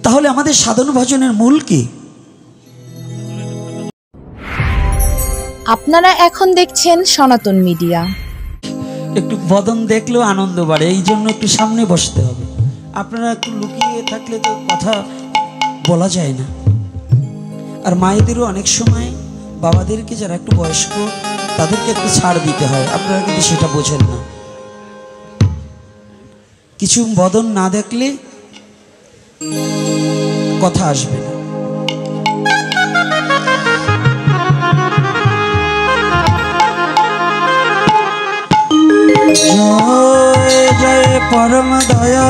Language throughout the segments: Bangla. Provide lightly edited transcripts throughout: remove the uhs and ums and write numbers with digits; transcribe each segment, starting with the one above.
তাহলে আমাদের সাধন ভজনের মূল কি? আপনারা এখন দেখছেন সনাতন মিডিয়া। একটু বদন দেখলেও আনন্দ বাড়ে, এই জন্য একটু সামনে বসতে হবে। আপনারা একটু লুকিয়ে থাকলে তো কথা বলা যায় না। আর মায়েদেরও অনেক সময় বাবাদেরকে যারা একটু বয়স্ক তাদেরকে একটু ছাড় দিতে হয়, আপনারা কিন্তু সেটা বোঝেন না। কিছু বদন না দেখলে কথা আসবে না। জয় জয় পরম দয়া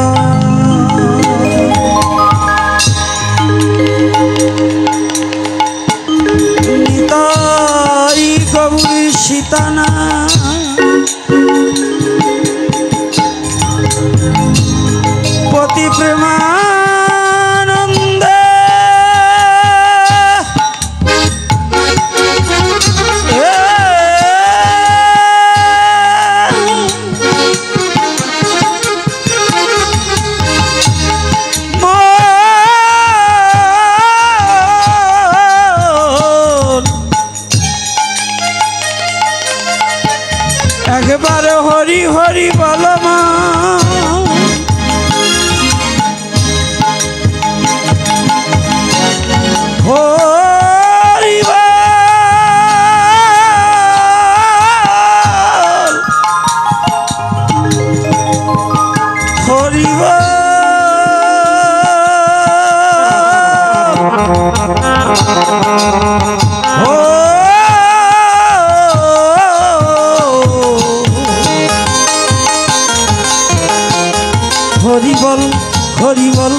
নিতাই গৌরী সীতানা পতি প্রেমানন্দে একবার হরি হরি বল মা, হরি বল হরি বল হরি বল হরি বল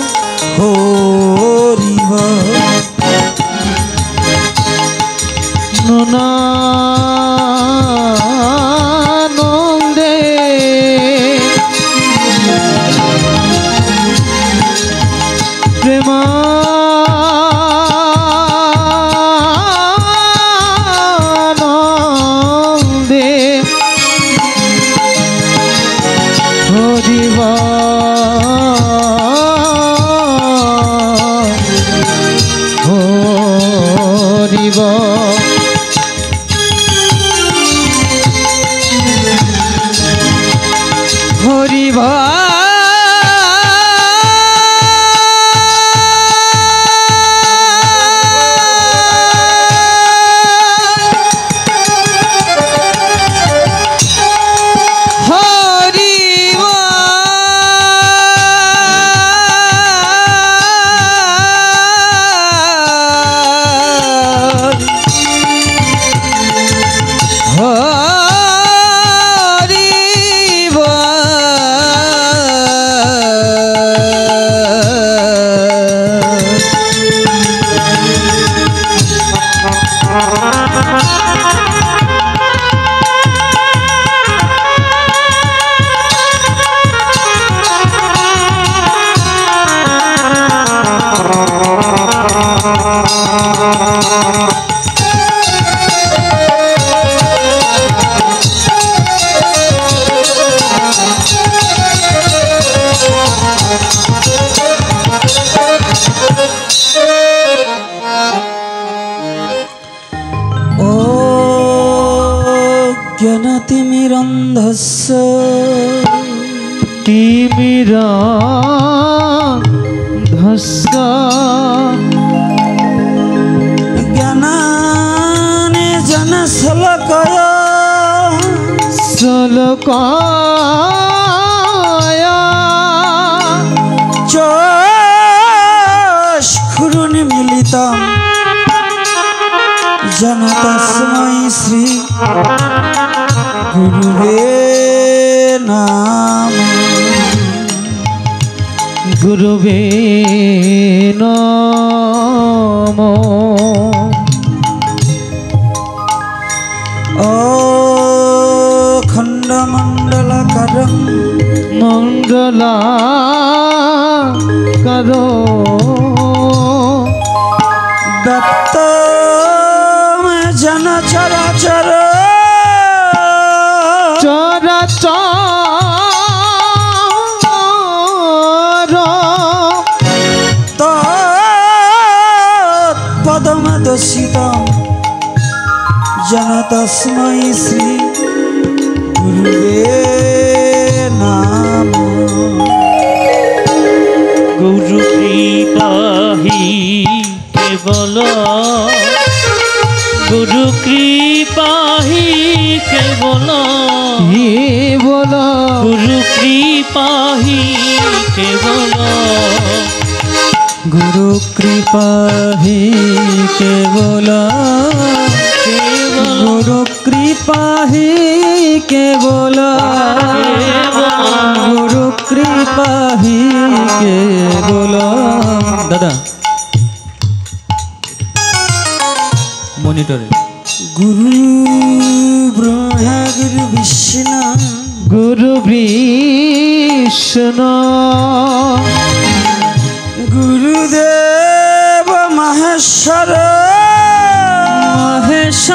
হরি বল। নন্দে প্রেমানন্দে হরি হরি হরি জ্ঞানতিমিরন্ধস্য তিমিরন্ধস্য জ্ঞানানে জনশলাকয় শলকায় চক্ষুরুন্মীলিতং যেন তস্मै শ্রী গুরুবে নমঃ। গুরুবে নমঃ। ও খণ্ডমণ্ডলাকারং মণ্ডলাকারো ব্যক্তম জন চরাচর চরাচর তৎপদমদসিত জন তস্मै শ্রী গুরুবে নাম। গুরু কৃপাহি কেবল, গুরু কৃপাহি কেবল, কেবল গুরু কৃপাহি কেবল, গুরু কৃপাহি কেবল, গুরু কৃপাহি কেবল, গুরু কৃপাহি কেবল। দাদা মনিটরে গুরু ব্রহ্মা গুরু বিষ্ণু গুরু বিষ্ণু গুরুদেব মহেশ্বর মহেশ্বর,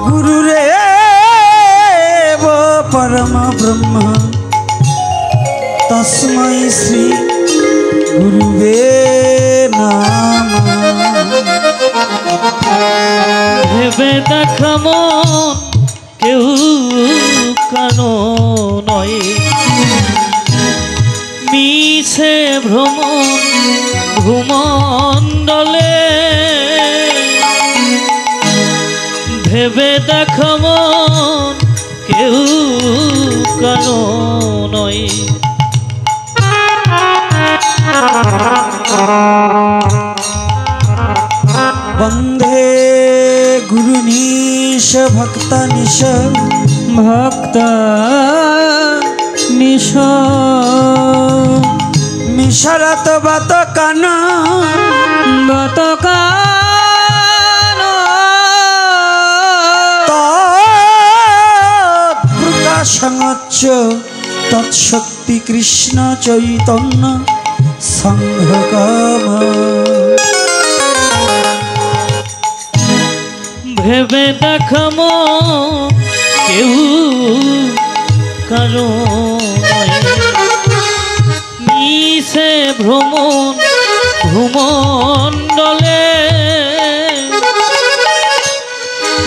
গুরুরেব পরম ব্রহ্ম তস্मै শ্রী গুরুবে নাম। ভেবে দেখ মন কেউ কানো নয়, মিছে ভ্রমণ ভূমণ্ডলে। ভেবে দেখ মন কেউ কানো নয়, বন্ধে গুরু নিশ ভক্ত নিশ ভক্ত নিশ মিশরত বাত কান বতকান প্রকাশঙচ্চ তৎশক্তি কৃষ্ণ চৈতন্য সংঘকাম। ভেবে দেখ মন কেউ কারো নয়, মিছে ভ্রমণ ভূমণ্ডলে।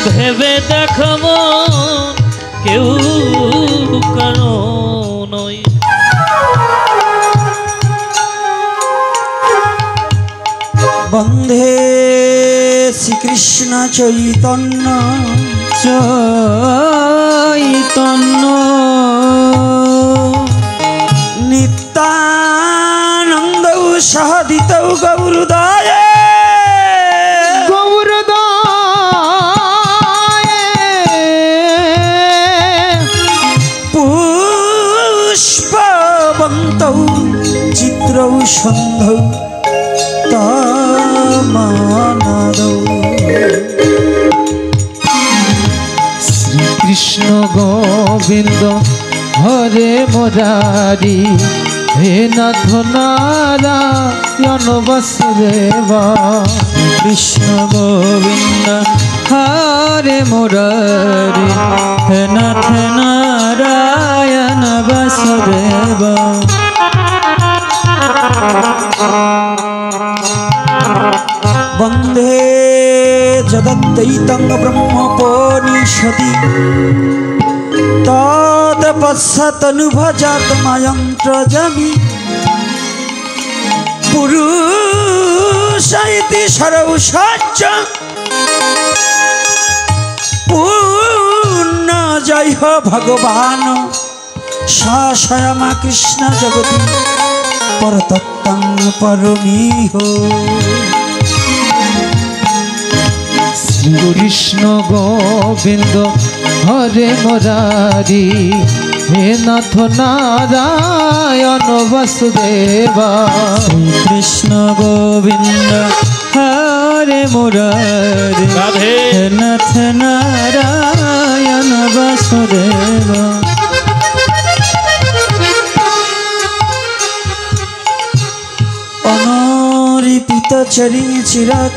ভেবে দেখ মন কেউ কারো নয়, বন্ধে শ্রীকৃষ্ণ চৈতন্য চৈতন্য নিত্যানন্দ সহদিত গৌরদায় পুষ্পবন্ত চিত্রৌ সন্ধৌ তামানাদৌ। শ্রীকৃষ্ণ গোবিন্দ হরে মুরারি, হে নাথ নারায়ণ বাসুদেব। কৃষ্ণ গোবিন্দ হরে মুরারি, হে নাথ নারায়ণ বাসুদেব। বন্ধে জগদ্দৈতং ব্রহ্মোপনিষদি তৎপশ্চাদনুভজাতময়ং ত্রজামি পুরুষ ইতি সরৌষাচ্চ পূর্ণজয় ভগবান স্বয়মা কৃষ্ণ জগতি পরতত্ত্বং পরমিহ। কৃষ্ণ গোবিন্দ হরে মুরারি, হে নাথ নারায়ণ বাসুদেব। কৃষ্ণ গোবিন্দ হরে মুরারি, হে নাথ নারায়ণ বাসুদেব। অনরিপিত চরিচিরাত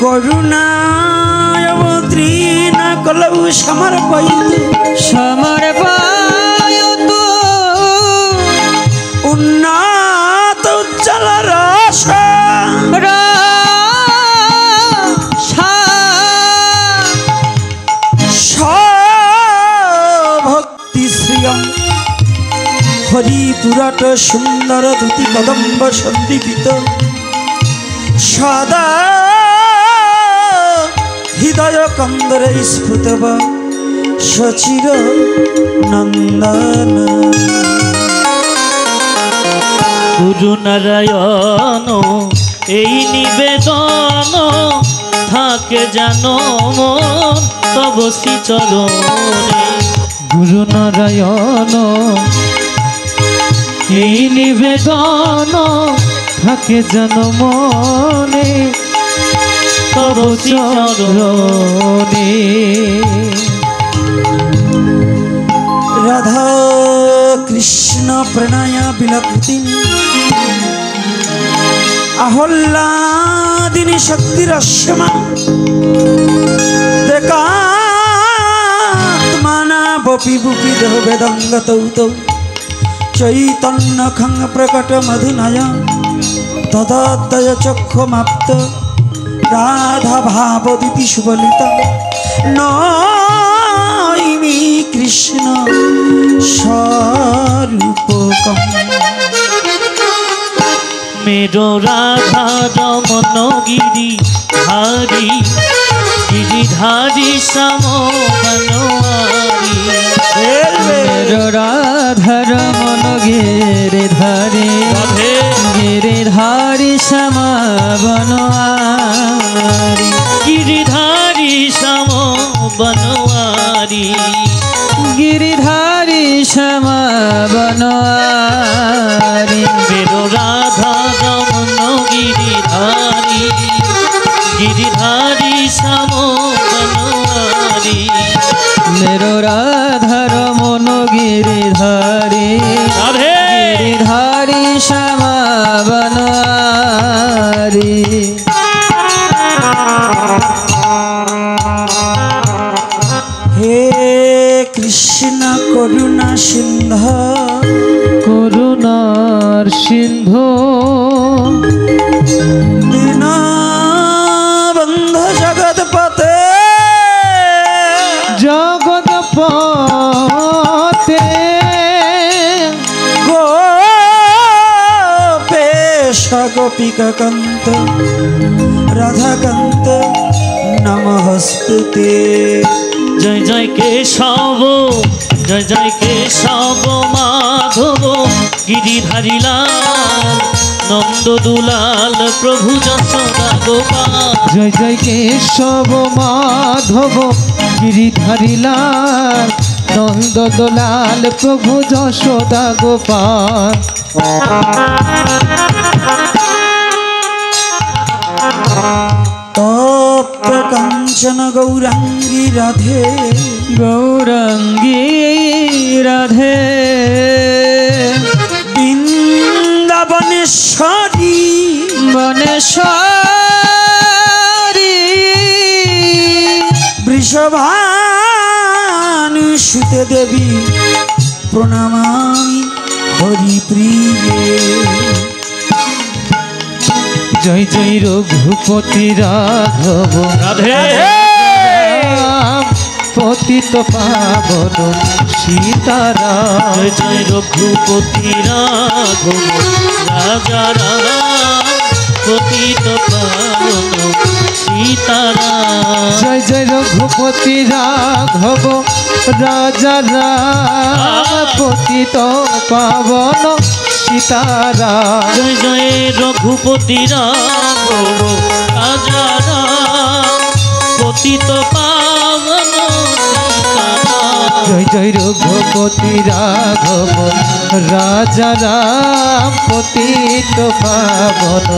করুণায় অবতীর্ণ কলৌ সমর্পয়তু সমর্পয়তু হরিপুরট সুন্দর দুতি কদম্ব সন্দীপিত সদা হৃদয় কন্দরে স্ফুতব সচির নন্দন। গুরু নারায়ণ এই নিবেদন থাকে জানো মন তব শ্রীচরণে। গুরু নারায়ণ এই নিবেদন থাকে যেন মনে তব চরণে। রাধা কৃষ্ণ প্রণয় বিলকৃতি আহ্লাদিনী শক্তিরস্যমা দেকাত্মানা বপি বুপি দেহ বেদঙ্গতৌ তৌ চৈতন্য খঙ্গ প্রকট মধুনয় তদদয় চক্ষুমাপ্ত রাধা ভাবদিতি সুবলিত নইমি কৃষ্ণ স্বরূপকম। मेरो राधा रमन गिरिधारी गिरिधारी श्याम बनवारी। मेरो राधा रमन गिरिधारी गिरिधारी श्याम बनवारी। गिरिधारी श्याम बनवारी गिरिधारी श्याम बनवारी। मेरो राधा रमन गिरिधारी गिरिधारी श्याम बनवारी। मेरो राधा रमन गिरिधारी गिरिधारी श्याम बनवारी। हे কৃষ্ণ করুণা সিন্ধু করুণার সিন্ধু দীনবন্ধু জগৎপতে জগৎপতে গোপেশ গোপিকা কান্ত রাধাকান্ত নমস্তুতে। जय जय केशव जय जय केशव माधव गिरिधारी लाल नंद दुलाल प्रभु যশোদা গোপাল। জয় জয় কেশব মাধব গিরিধারী লাল নন্দ দোলাল প্রভু যশোদা গোপাল। তপ্ত কাঞ্চন গৌরাঙ্গী রাধে গৌরাঙ্গী রাধে বৃন্দাবনেশ্বরী বনেশ্বরী বৃষভানুসুতে দেবী প্রণমামি হরিপ্রিয়ে। জয় জয় রঘুপতি রাঘব রাধে পতিত পাবন সীতারাম। জয় জয় রঘুপতি রাঘব রাজা রাম পতিত পাবন সীতারাম। জয় জয় রঘুপতি রাঘব রাজা রাম পতিত পাবন সীতারাম। জয় জয় রঘুপতি রাঘব রাজা রাম পতিত পাবন সীতারাম। জয় জয় রঘুপতি রাঘব রাজা রাম পতিত পাবন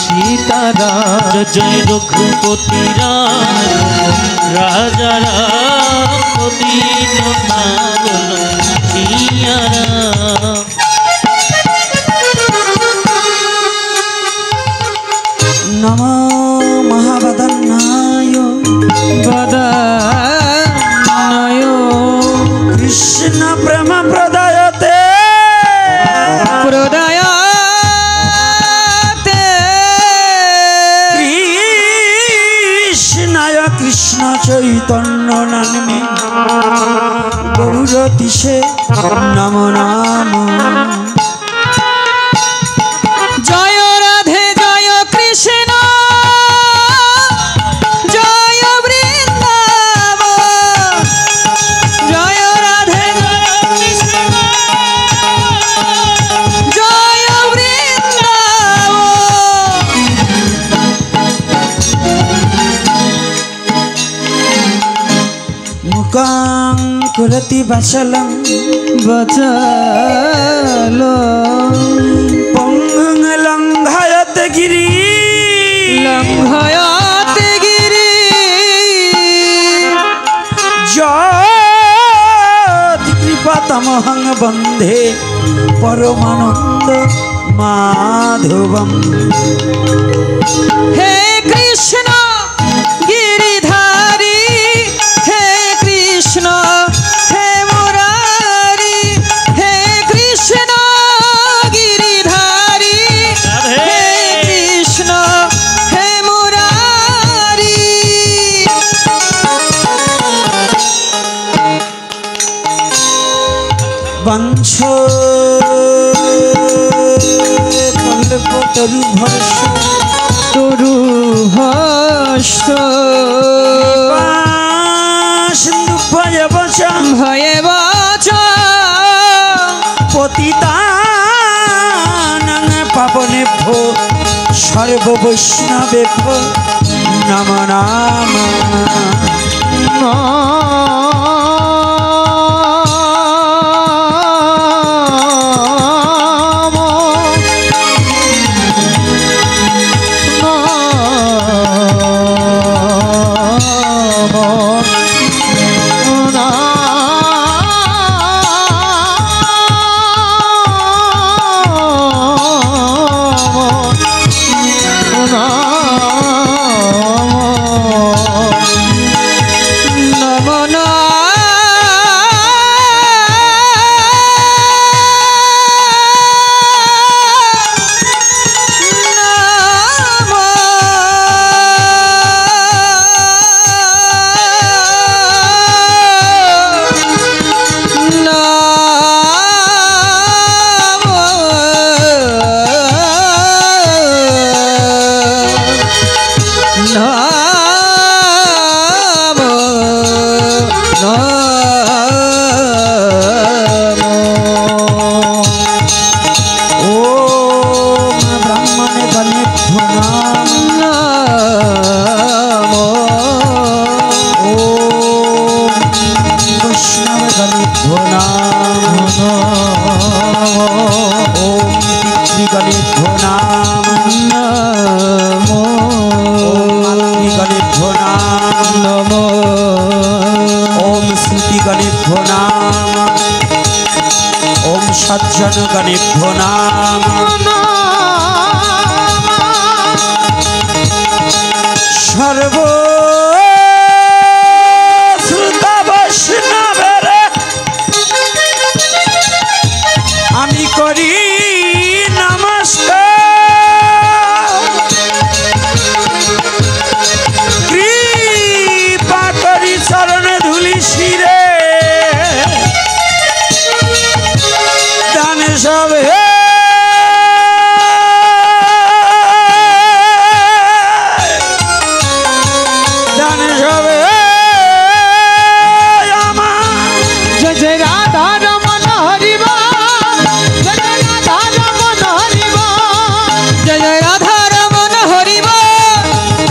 সীতারাম। জয় জয় রঘুপতি রাঘব রাজা রাম পতিত পাবন সীতারাম। নমো মহাবদন্নায় বদনায় কৃষ্ণ প্রেম প্রদায়তে প্রদয়াতে কৃষ্ণায় কৃষ্ণ চৈতন্য নামে গৌরতিষে নমো নমঃ। বাঁচালাম বাঁচালো পঙ্গং লঙ্ঘায়তে গিরি লঙ্ঘয়াতে গিরি যৎ কৃপাতমহং বন্ধে পরমানন্দ মাধবম। হে কৃষ্ণ গিরিধারী হে কৃষ্ণ হে মুরারি হে কৃষ্ণ গিরিধারী হে কৃষ্ণ হে মুরারি। বংশ কল্পতরু ভর্ষ তরু হস্ত সিন্ধু ভয়বশ ভয়ে বাচ পতিতানাং পাবনেভ্যো সর্ব বৈষ্ণবেভ্যো নমো সজ্জনগণেভ্যো নমঃ। সর্ব শ্রুতা বৈষ্ণবের আমি করি নমস্কার। কৃপা করি চরণে ধুলি শিরে দানে সব হে দানে সব হে আমার। জয় জয় রাধা রমন হরিব জয় জয় রাধা রমন হরিব জয় জয় রাধা রমন হরিব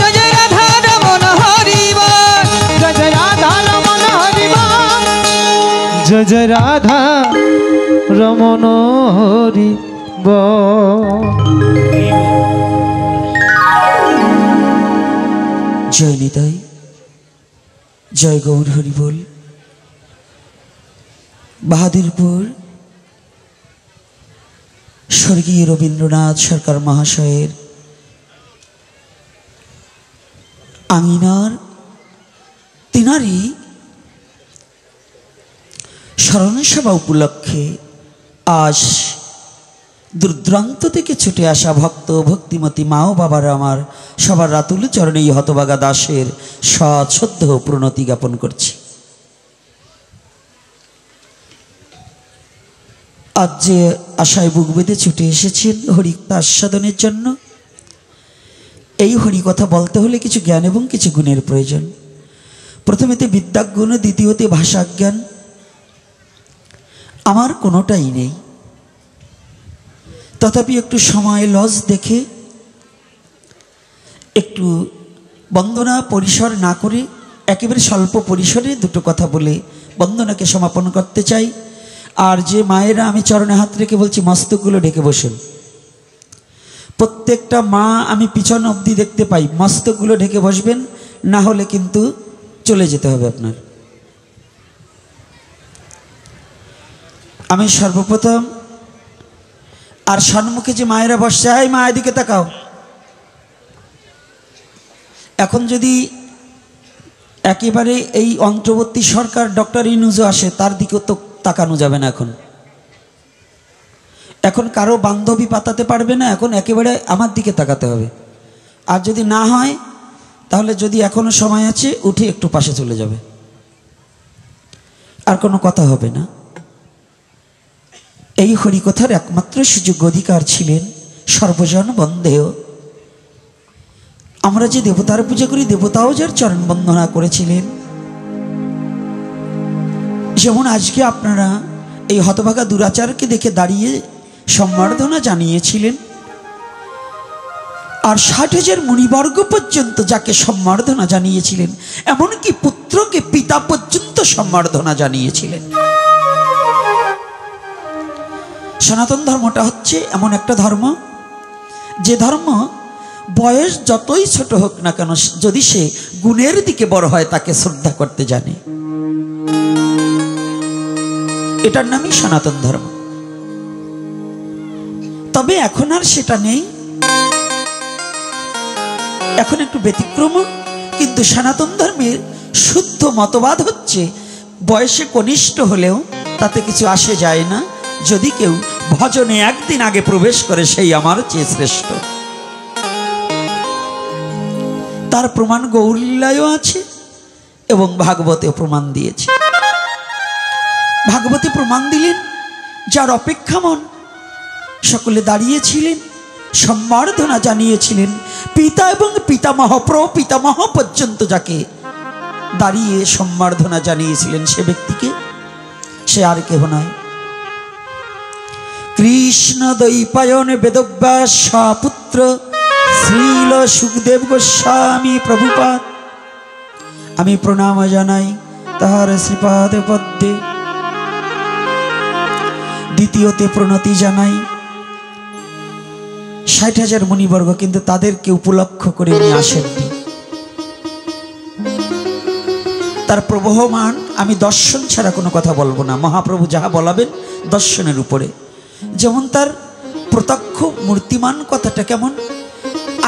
জয় জয় রাধা রমন হরিব জয় জয় রাধা রমন হরিব জয় জয় রাধা রমন হরিব। জয় নিতাই, জয় গৌর হরি বল। বাহাদুরপুর স্বর্গীয় রবীন্দ্রনাথ সরকার মহাশয়ের আঙিনার তিনারই স্মরণ সভা উপলক্ষে আজ দূরদূরান্ত থেকে ছুটে আসা ভক্ত ভক্তিমতী মা ও বাবারা আমার সবার রাতুল চরণে এই হতভাগা দাসের সশ্রদ্ধ প্রণতি জ্ঞাপন করছি। আজ যে আশায় বুক বেঁধে ছুটে এসেছেন হরিকথা আস্বাদনের জন্য, এই হরিকথা বলতে হলে কিছু জ্ঞান এবং কিছু গুণের প্রয়োজন। প্রথমেতে বিদ্যাগুণ, দ্বিতীয়তে ভাষাজ্ঞান। আমার কোনোটাই নেই, তথাপি একটু সময় লজ দেখে একটু বন্দনা পরিসর না করে একেবারে স্বল্প পরিসরে দুটো কথা বলে বন্দনাকে সমাপন করতে চাই। আর যে মায়েরা, আমি চরণে হাত রেখে বলছি মস্তকগুলো ঢেকে বসুন। প্রত্যেকটা মা আমি পিছন অবধি দেখতে পাই, মস্তকগুলো ঢেকে বসবেন, না হলে কিন্তু চলে যেতে হবে আপনার। আমি সর্বপ্রথম, আর সম্মুখে যে মায়েরা বসছে, এই মায়ের দিকে তাকাও। এখন যদি একেবারে এই অন্তর্বর্তী সরকার ডক্টর ইউনূস আসে, তার দিকেও তো তাকানো যাবে না। এখন কারো বান্ধবী পাতাতে পারবে না, এখন একেবারে আমার দিকে তাকাতে হবে। আর যদি না হয় তাহলে, যদি এখনো সময় আছে, উঠে একটু পাশে চলে যাবে, আর কোনো কথা হবে না। এই হরিকথার একমাত্র সুযোগ্য অধিকার ছিলেন সর্বজন বন্দেয়। আমরা যে দেবতার পূজা করি, দেবতাও যার চরণ বন্দনা করেছিলেন। যেমন আজকে আপনারা এই হতভাগা দুরাচারকে দেখে দাঁড়িয়ে সম্বর্ধনা জানিয়েছিলেন, আর 60,000 মুনিবর্গ পর্যন্ত যাকে সম্বর্ধনা জানিয়েছিলেন, এমনকি পুত্রকে পিতা পর্যন্ত সম্বর্ধনা জানিয়েছিলেন। সনাতন ধর্মটা হচ্ছে এমন একটা ধর্ম, যে ধর্ম বয়স যতই ছোট হোক না কেন, যদি সে গুণের দিকে বড় হয়, তাকে শ্রদ্ধা করতে জানে। এটার নামই সনাতন ধর্ম। তবে এখন আর সেটা নেই, এখন একটু ব্যতিক্রম। কিন্তু সনাতন ধর্মের শুদ্ধ মতবাদ হচ্ছে, বয়সে কনিষ্ঠ হলেও তাতে কিছু আসে যায় না, যদি কেউ ভজনে একদিন আগে প্রবেশ করে, সেই আমার চেয়ে শ্রেষ্ঠ। তার প্রমাণ গৌরলীলায়ও আছে এবং ভাগবতেও প্রমাণ দিয়েছে। ভাগবতে প্রমাণ দিলেন, যার অপেক্ষা মন, সকলে দাঁড়িয়েছিলেন, সম্বর্ধনা জানিয়েছিলেন। পিতা এবং পিতামহ, প্রপিতামহ পর্যন্ত যাকে দাঁড়িয়ে সম্বর্ধনা জানিয়েছিলেন, সে ব্যক্তিকে, সে আর কেহ নয়, কৃষ্ণ দ্বৈপায়ন বেদব্যাস পুত্র শ্রীল সুখদেব গোস্বামী প্রভুপাদ। আমি প্রণাম জানাই তাহার শ্রীপাদ পদ্মে। দ্বিতীয়তে প্রণতি জানাই 60,000 মুনিবর্গ, কিন্তু তাদেরকে উপলক্ষ করে নিয়ে আসেননি। তার প্রবহমান, আমি দর্শন ছাড়া কোনো কথা বলবো না। মহাপ্রভু যাহা বলাবেন দর্শনের উপরে। যেমন তার প্রত্যক্ষ মূর্তিমান কথাটা কেমন।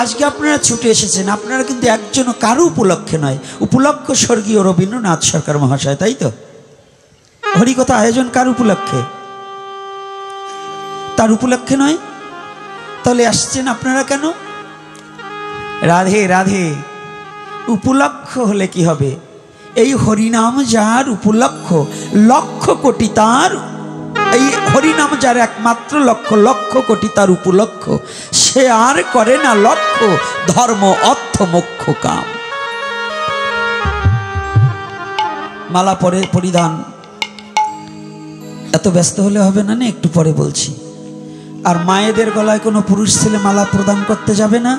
আজকে আপনারা ছুটে এসেছেন, আপনারা কিন্তু একজনও কারো উপলক্ষে নয়, উপলক্ষ স্বর্গীয় রবীন্দ্রনাথ সরকার মহাশয়, তাই তো? হরিকথা আয়োজন কার উপলক্ষে? তার উপলক্ষে নয়। তাহলে আসছেন আপনারা কেন? রাধে রাধে। উপলক্ষ হলে কি হবে? এই হরিনাম যার উপলক্ষ, লক্ষ কোটি তার, এই হরিনাম যার একমাত্র লক্ষ্য, লক্ষ কোটি তার উপলক্ষ, সে আর করে না লক্ষ্য ধর্ম অর্থ মোক্ষ কাম। মালা পরে পরিধান এত ব্যস্ত হলে হবে না, একটু পরে বলছি। আর মায়েদের গলায় কোনো পুরুষ ছেলে মালা প্রদান করতে যাবে না,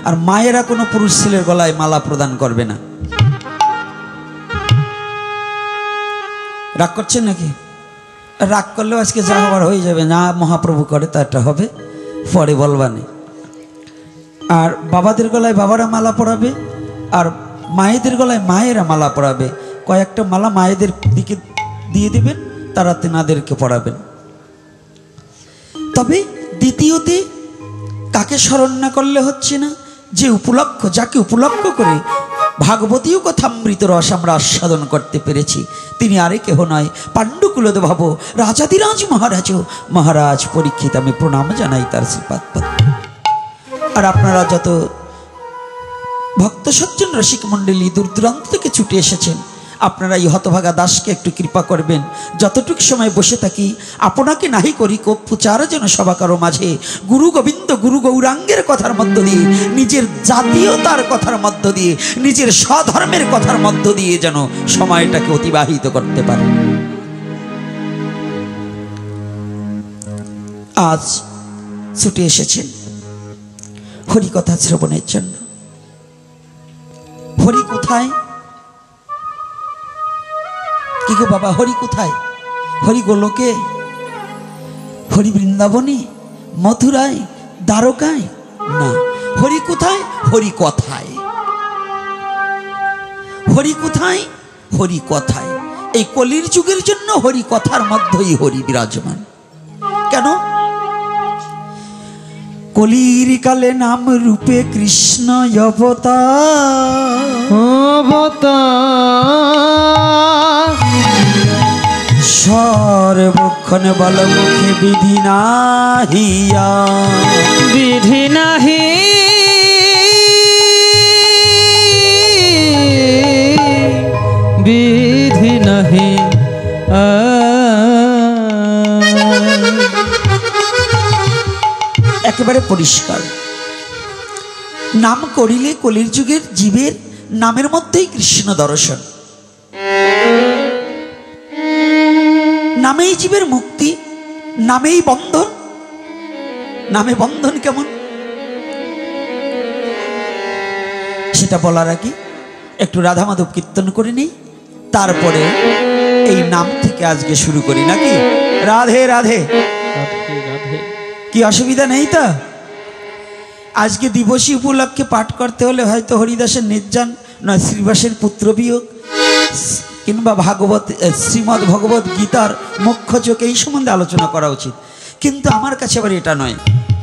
আর মায়েরা কোনো পুরুষ ছেলের গলায় মালা প্রদান করবে না। রাগ করছেন নাকি? রাগ করলেও আজকে যা হবার হয়ে যাবে, না মহাপ্রভু করে তাটা হবে, পরে বলবানে। আর বাবাদের গলায় বাবারা মালা পরাবে, আর মায়েদের গলায় মায়েরা মালা পরাবে। কয়েকটা মালা মায়েদের দিকে দিয়ে দিবেন, তারা তেনাদেরকে পরাবেন। তবে দ্বিতীয়তে কাকে স্মরণ না করলে হচ্ছে না, যে উপলক্ষ, যাকে উপলক্ষ করে ভাগবতীয় কথামৃত রস আমরা আস্বাদন করতে পেরেছি, তিনি আরে কেহ নয়, পাণ্ডুকুলদ ভাব রাজাধিরাজ মহারাজ পরীক্ষিত। আমি প্রণাম জানাই তার শ্রীপাদ পদ্মে। আর আপনারা যত ভক্ত সজ্জন রসিক মণ্ডলী দূর দূরান্ত থেকে ছুটে এসেছেন, আপনারা এই হতভাগা দাসকে একটু কৃপা করবেন। যতটুকু সময় বসে থাকি, আপনাকে নাহি করি প্রচার যেন সবাকারও মাঝে গুরু গোবিন্দ গুরু গৌরাঙ্গের কথার মধ্য দিয়ে, নিজের জাতীয়তার কথার মধ্য দিয়ে, নিজের স্বধর্মের কথার মধ্য দিয়ে যেন সময়টাকে অতিবাহিত করতে পারে। আজ ছুটে এসেছেন হরিকথা শ্রবণের জন্য। হরি কোথায়? কি গো বাবা, হরি কোথায়? হরি গোলকে, হরি বৃন্দাবনে, মথুরায়, দ্বারকায়? না, হরি কোথায়? হরি কথায়। হরি কোথায়? হরি কথায়। এই কলির যুগের জন্য হরি কথার মধ্যেই হরি বিরাজমান। কেন? কলির কালে নাম রূপে কৃষ্ণ অবতার, সর্বক্ষণ বল মুখে বিধি নাহিয়া, বিধি নাহি বিধি নাহি একেবারে পরিষ্কার। নাম করিলে কলির যুগের জীবের নামের মধ্যেই কৃষ্ণ দর্শন, নামেই জীবের মুক্তি, নামেই বন্ধন। নামে বন্ধন কেমন সেটা বলার আগে একটু রাধা মাধব কীর্তন করে নিই, তারপরে এই নাম থেকে আজকে শুরু করি নাকি? রাধে রাধে। কি অসুবিধা নেই তো? আজকে দিবসী উপলক্ষে পাঠ করতে হলে হয়তো হরিদাসের নির্জন নয় শ্রীবাসের পুত্র বিয়োগ কিংবা ভাগবত শ্রীমদ্ ভগবত গীতার মুখ্য চোখে এই সম্বন্ধে আলোচনা করা উচিত, কিন্তু আমার কাছে আবার এটা নয়।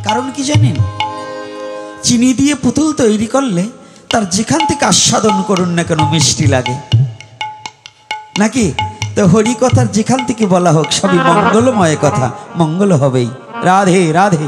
কারণ কি জানেন? চিনি দিয়ে পুতুল তৈরি করলে তার যেখান থেকে আস্বাদন করুন না কেন মিষ্টি লাগে নাকি? তো হরি কথার যেখান থেকে বলা হোক সবই মঙ্গলময় কথা, মঙ্গল হবেই। রাধে রাধে।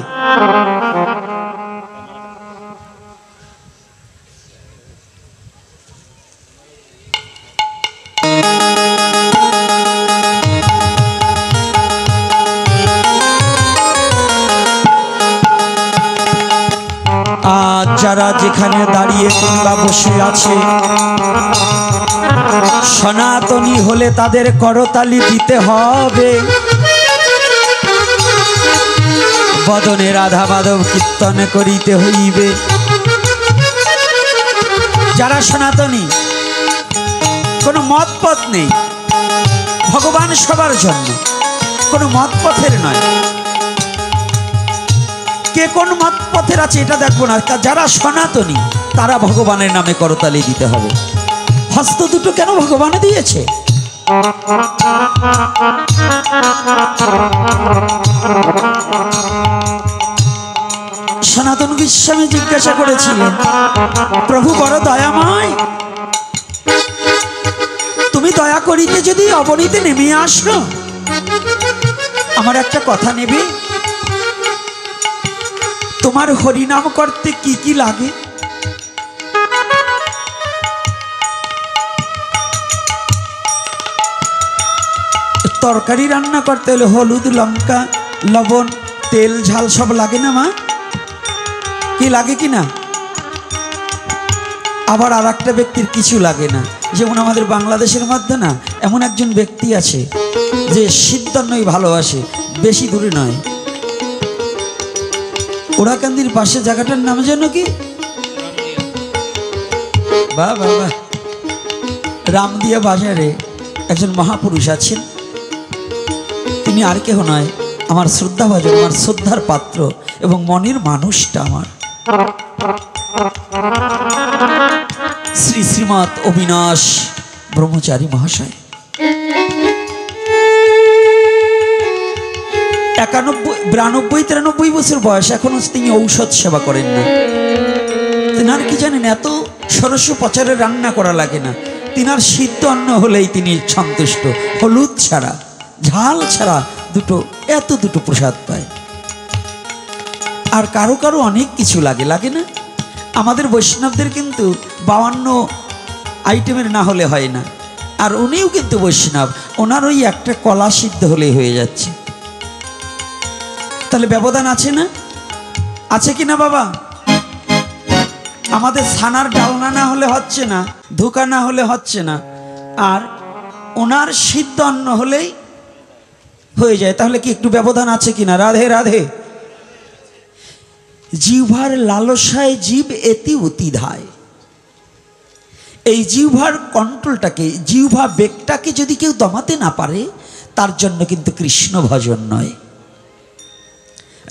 আজ যারা যেখানে দাঁড়িয়ে কিংবা বসে আছে, সনাতনী হলে তাদের করতালি দিতে হবে, বদনে রাধা মাধব কীর্তন করিতে হইবে। যারা সনাতনী, কোনো মত পথ নেই, ভগবান সবার জন্য, কোনো মত পথের নয়। কে কোন মত পথের আছে এটা দেখবো না, যারা সনাতনী তারা ভগবানের নামে করতালি দিতে হবে। হস্ত দুটো কেন ভগবান দিয়েছে? সনাতন গোস্বামী জিজ্ঞাসা করেছিলেন, প্রভু বড় দয়াময়, তুমি দয়া করিতে যদি অবনীতে নেমে আসো, আমার একটা কথা নেবে? তোমার হরিনাম করতে কি কি লাগে? তরকারি রান্না করতে হলে হলুদ, লঙ্কা, লবণ, তেল, ঝাল সব লাগে না মা? কি লাগে কি না? আবার আর একটা ব্যক্তির কিছু লাগে না। যেমন আমাদের বাংলাদেশের মধ্যে না এমন একজন ব্যক্তি আছে যে সিদ্ধন্নই ভালোবাসে, বেশি দূরে নয়। ওরাকান্দির পাশে জায়গাটার নাম যেন কি? বাহ বাহ বাহ। রামদিয়া বাজারে একজন মহাপুরুষ আছেন, তিনি আর কেহ নয়, আমার শ্রদ্ধাভাজন, আমার শ্রদ্ধার পাত্র এবং মনের মানুষটা আমার শ্রী শ্রীমৎ অবিনাশ ব্রহ্মচারী মহাশয়। 92-93 বছর বয়স, এখনো তিনি ঔষধ সেবা করেন না। তিনার কি জানেন, এত ষোড়শ পচারে রান্না করা লাগে না, তিনার সিদ্ধ অন্ন হলেই তিনি সন্তুষ্ট, হলুদ ছাড়া, ঝাল ছাড়া এত দুটো প্রসাদ পায়। আর কারো কারো অনেক কিছু লাগে, লাগে না? আমাদের বৈষ্ণবদের কিন্তু 52 আইটেমের না হলে হয় না। আর উনিও কিন্তু বৈষ্ণব, ওনার ওই একটা কলা সিদ্ধ হলেই হয়ে যাচ্ছে। তাহলে ব্যবধান আছে না? আছে কি না বাবা? আমাদের ছানার ডালনা না হলে হচ্ছে না, ধোকা না হলে হচ্ছে না, আর ওনার সিদ্ধ অন্ন হলেই হয়ে যায়। তাহলে কি একটু ব্যবধান আছে কিনা? রাধে রাধে। জিহ্বার লালসায় জীব এতি অতি ধায়, এই জিহ্বার কন্ট্রোলটাকে, জিহ্বা বেগটাকে যদি কেউ দমাতে না পারে, তার জন্য কিন্তু কৃষ্ণ ভজন নয়।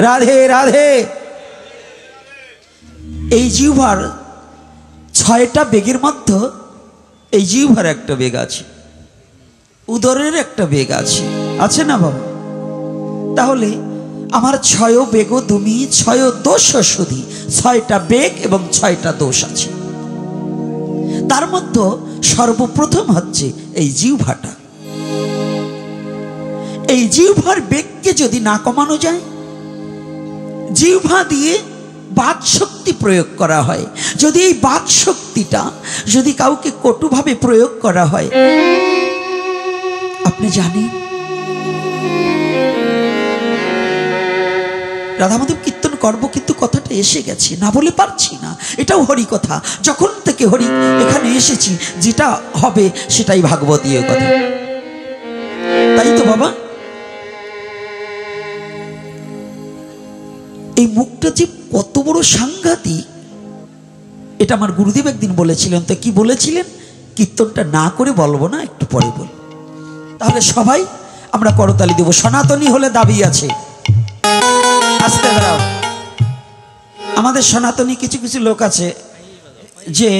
রাধে রাধে। এই জিহ্বার 6টা বেগের মধ্যে এই জিহ্বার একটা বেগ আছে, উদরের একটা বেগ আছে, আছে না বাবা? তাহলে আমার 6 বেগ তুমি 6 দোষ শুধি, 6টা বেগ এবং 6টা দোষ আছে। তার মধ্যে সর্বপ্রথম হচ্ছে এই জিহ্বাটা। এই জিহ্বার বেগকে যদি না কমানো যায়, জিহ্বা দিয়ে বাক শক্তি প্রয়োগ করা হয়, যদি এই বাক শক্তিটা যদি কাউকে কটুভাবে প্রয়োগ করা হয়, আপনি জানেন রাধা মাধব কীর্তন করব, কিন্তু কথাটা এসে গেছে, না বলে পারছি না। এটাও হরি কথা, যখন থেকে হরি এখানে এসেছি, যেটা হবে সেটাই ভাগবতীয় কথা, তাই তো বাবা? এই মুখটা যে কত বড় সাংঘাতিক, এটা আমার গুরুদেব একদিন বলেছিলেন। তো কি বলেছিলেন? কীর্তনটা না করে বলবো না, একটু পরে বল। তাহলে সবাই আমরা করতালি দেব। সনাতনী হলে দাবি আছে, আসতে দাঁড়াও। আমাদের সনাতনী কিছু কিছু লোক আছে যে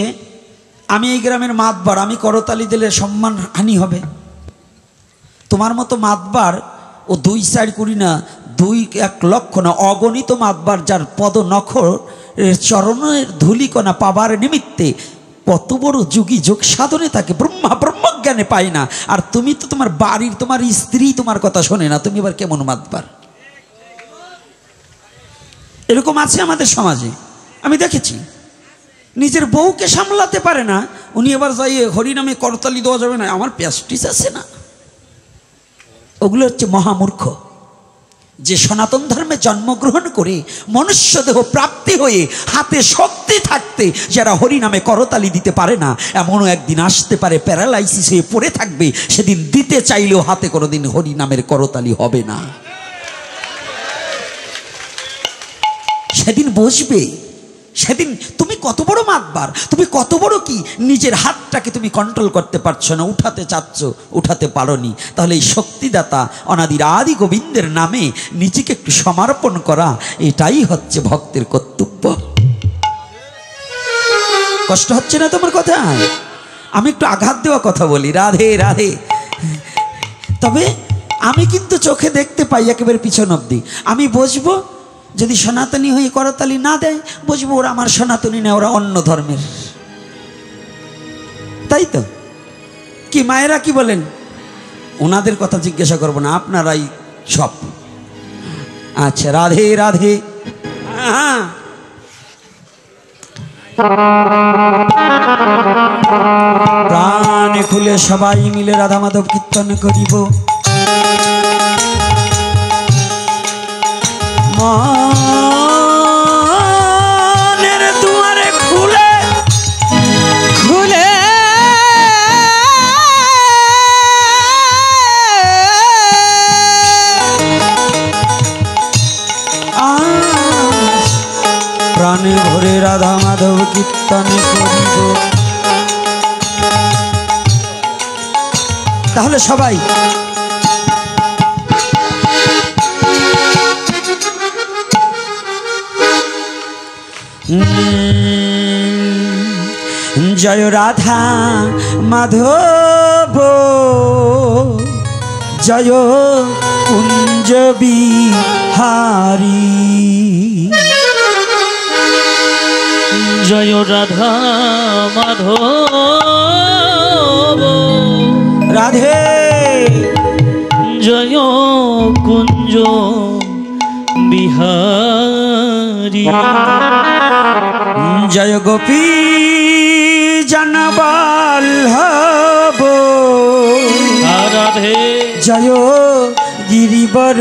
আমি এই গ্রামের মাতবার, আমি করতালি দিলে সম্মান হানি হবে। তোমার মতো মাতবার ও 2-4 করি না, 2-1 লক্ষ না, অগণিত মাতবার যার পদ নখর চরণের ধূলিকণা পাবার নিমিত্তে কত বড় যুগী যোগ সাধনে থাকে, ব্রহ্মজ্ঞানে পায় না। আর তুমি তো তোমার বাড়ির, তোমার স্ত্রী তোমার কথা শোনে না, তুমি এবার কেমন মাতবার? এরকম আছে আমাদের সমাজে, আমি দেখেছি। নিজের বউকে সামলাতে পারে না, উনি এবার যাই হরিনামে করতালি দেওয়া যাবে না, আমার প্যাস্টিস আছে না। ওগুলো হচ্ছে মহামূর্খ। যে সনাতন ধর্মে জন্মগ্রহণ করে মনুষ্য দেহ প্রাপ্তি হয়ে হাতে শক্তি থাকতে যারা হরিনামে করতালি দিতে পারে না, এমনও একদিন আসতে পারে প্যারালাইসিস হয়ে পড়ে থাকবে, সেদিন দিতে চাইলেও হাতে কোনোদিন হরিনামের করতালি হবে না। সেদিন বসবে, সেদিন তুমি কত বড় মাতবার, তুমি কত বড় কি নিজের হাতটাকে তুমি কন্ট্রোল করতে পারছো না, উঠাতে চাচ্ছ, উঠাতে পারোনি। তাহলে এই শক্তিদাতা অনাদির আদি গোবিন্দের নামে নিজেকে একটু সমর্পণ করা, এটাই হচ্ছে ভক্তের কর্তব্য। কষ্ট হচ্ছে না তোমার কথা? আমি একটু আঘাত দেওয়া কথা বলি, রাধে রাধে। তবে আমি কিন্তু চোখে দেখতে পাই একেবারে পিছন অবধি। আমি বসবো, যদি সনাতনী হয়ে করতালি না দেয়, বুঝবো ওরা আমার সনাতনী না, ওরা অন্য ধর্মের। তাই তো? কি মায়েরা কি বলেন? ওনাদের কথা জিজ্ঞাসা করবো না, আপনারাই সব। আচ্ছা, রাধে রাধে। প্রাণ খুলে সবাই মিলে রাধা মাধব কীর্তন করিব। মনের দুয়ারে খুলে খুলে প্রাণে ভরে রাধা মাধব কীর্তন করিব। তাহলে সবাই জয় রাধা মাধব, জয় কুঞ্জ বিহারী, জয় রাধা মাধব, রাধে জয় কুঞ্জ বিহারী, জয় গোপী জনবল্লভ, রাধে জয় গিরিবর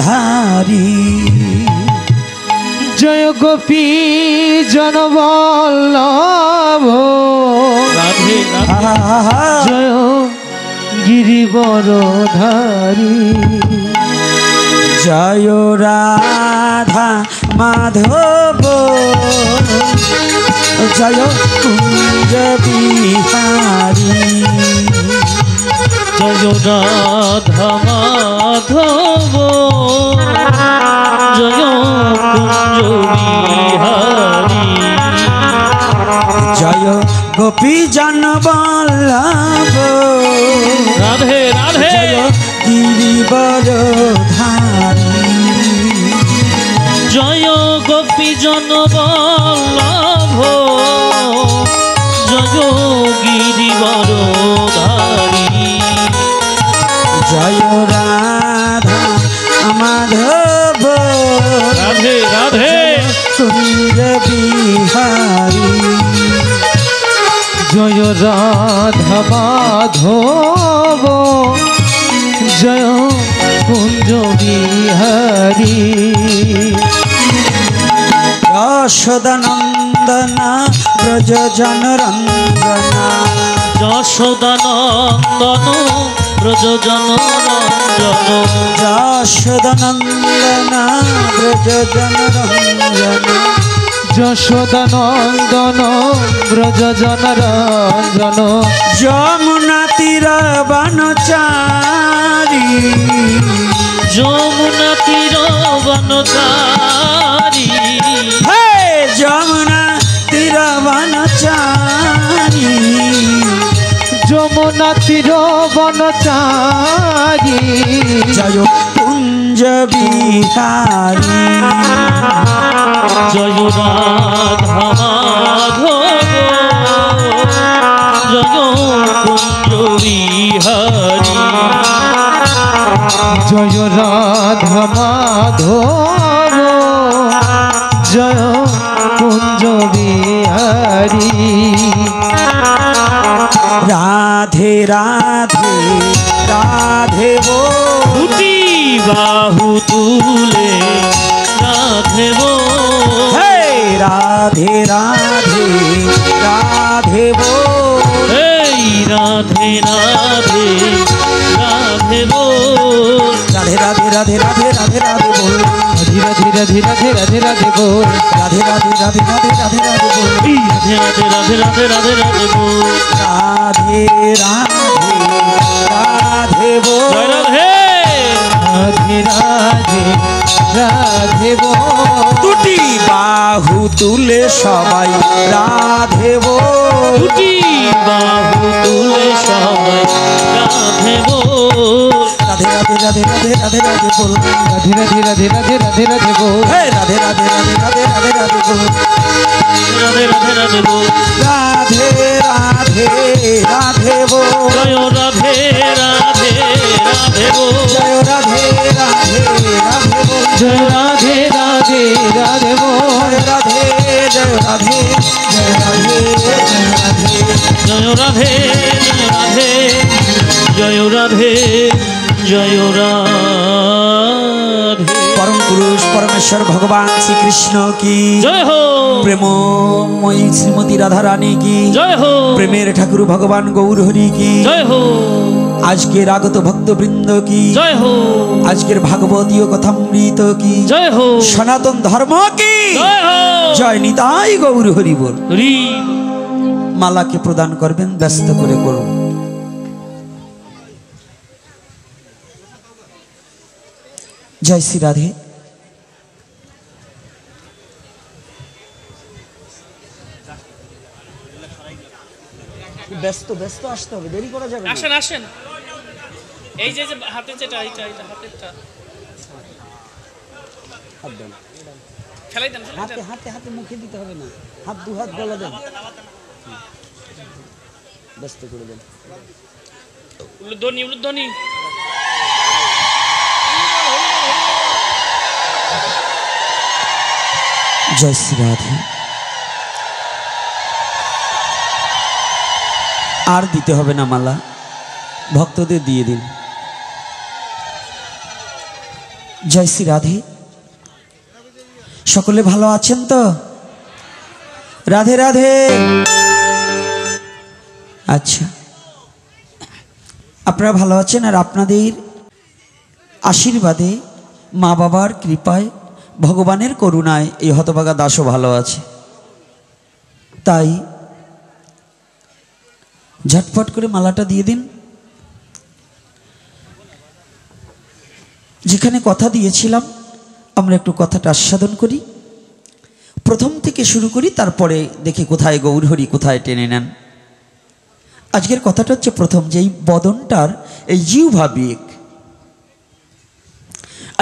ধারী, জয় গোপী জনবল্লভ, রাধে জয় গিরিবর ধারী, জয় রাধা রাধা মাধব জয় কুঞ্জ বিহারী জয় রাধা মাধব জয় কুঞ্জ বিহারী জয় গোপী জন বল্লভ রাধে রাধে জয় গিরিবর ধারী জয় গোপী জন বল্লভ জয় গিরিবর ধারী জয় রাধা মাধব রাধে রাধে কুঞ্জ বিহারী জয় রাধা মাধব জয় কুঞ্জ বিহারী যশোদানন্দনা ব্রজ জন রঞ্জনা যশোদানন্দন ব্রজ জন রঞ্জন যশোদানন্দনা ব্রজ জন রঞ্জনা যশোদানন্দন ব্রজ জন রঞ্জন যমুনা তীর বনচারী যমুনা তীর বনচারী হে যমুনা তীর বনচারী যমুনা তীর বনচারী জয় কুঞ্জ বিহারী জয় রাধা মাধব জয় কুঞ্জ বিহারী জয় রাধা মাধব জয় কুঞ্জ বিহারী রাধে রাধে রাধে বো দুটি বাহু তুলে রাধে বো হে রাধে রাধে রাধে বো এই রাধে রাধে রাধে বো রাধে রাধে রাধে রাধে রাধে রাধে বল ধীরে ধীরে ধীরে ধীরে ধীরে ধীরে বল রাধে রাধে রাধে রাধে রাধে রাধে বল রাধে রাধে রাধে রাধে রাধে রাধে বো রাধে রাধে রাধে বো জয় রাধে রাধে রাধে রাধে বল দুটি বাহু তুলে সবাই রাধে বো দুটি বাহু তুলে সবাই রাধে বো রাধে রাধে রাধে রাধে রাধে রাধে বল ধীরে ধীরে ধীরে ধীরে ধীরে ধীরে বল হে রাধে রাধে রাধে রাধে রাধে রাধে বল রাধে রাধে রাধে বো রাধে রাধে রাধে বো জয় রাধে রাধে রাধে বো জয় রাধে রাধে রাধে বো জয় রাধে রাধে রাধে বল জয় রাধে জয় রাধে জয় রাধে জয় রাধে জয় রাধে জয় রাধে জয় রাধে পরম পুরুষ পরমেশ্বর ভগবান শ্রীকৃষ্ণ কি জয় হো প্রেমময়ী শ্রীমতী রাধা রানী কি জয় হো প্রেমের ঠাকুর ভগবান গৌর হরি কি জয় হো আজকের আগত ভক্তবৃন্দ কি জয় হো আজকের ভাগবতীয় কথামৃত কি জয় হো সনাতন ধর্ম কি জয় হো জয় নিতাই গৌর হরি বল হরি মালাকে প্রদান করবেন ব্যস্ত করে করুন জয় শ্রী রাধে ব্যস্ত ব্যস্ত আসতে হবে দেরি করা যাবে না আসেন আসেন এই যে যে হাতে যেটা এটা এটা হাতেরটা হাত দেন ফেলাই দেন ফেলাই হাতে দেন হাতে হাতে মুখে দিতে হবে না হাত দু হাত গলা দেন ব্যস্ত করে দেন উলুধ্বনি উলুধ্বনি জয় শ্রী রাধে আর দিতে হবে না মালা ভক্তদের দিয়ে দিন জয় শ্রী রাধে সকলে ভালো আছেন তো রাধে রাধে আচ্ছা আপনারা ভালো আছেন আর আপনাদের আশীর্বাদে মা বাবার কৃপায় ভগবানের করুণায় এই হতভাগা দাসও ভালো আছে। তাই ঝটফট করে মালাটা দিয়ে দিন। যেখানে কথা দিয়েছিলাম আমরা একটু কথাটা আস্বাদন করি, প্রথম থেকে শুরু করি, তারপরে দেখি কোথায় গৌরহরি কোথায় টেনে নেন। আজকের কথাটা হচ্ছে প্রথম যে এই বদনটার এই জিহ্বা বেগ।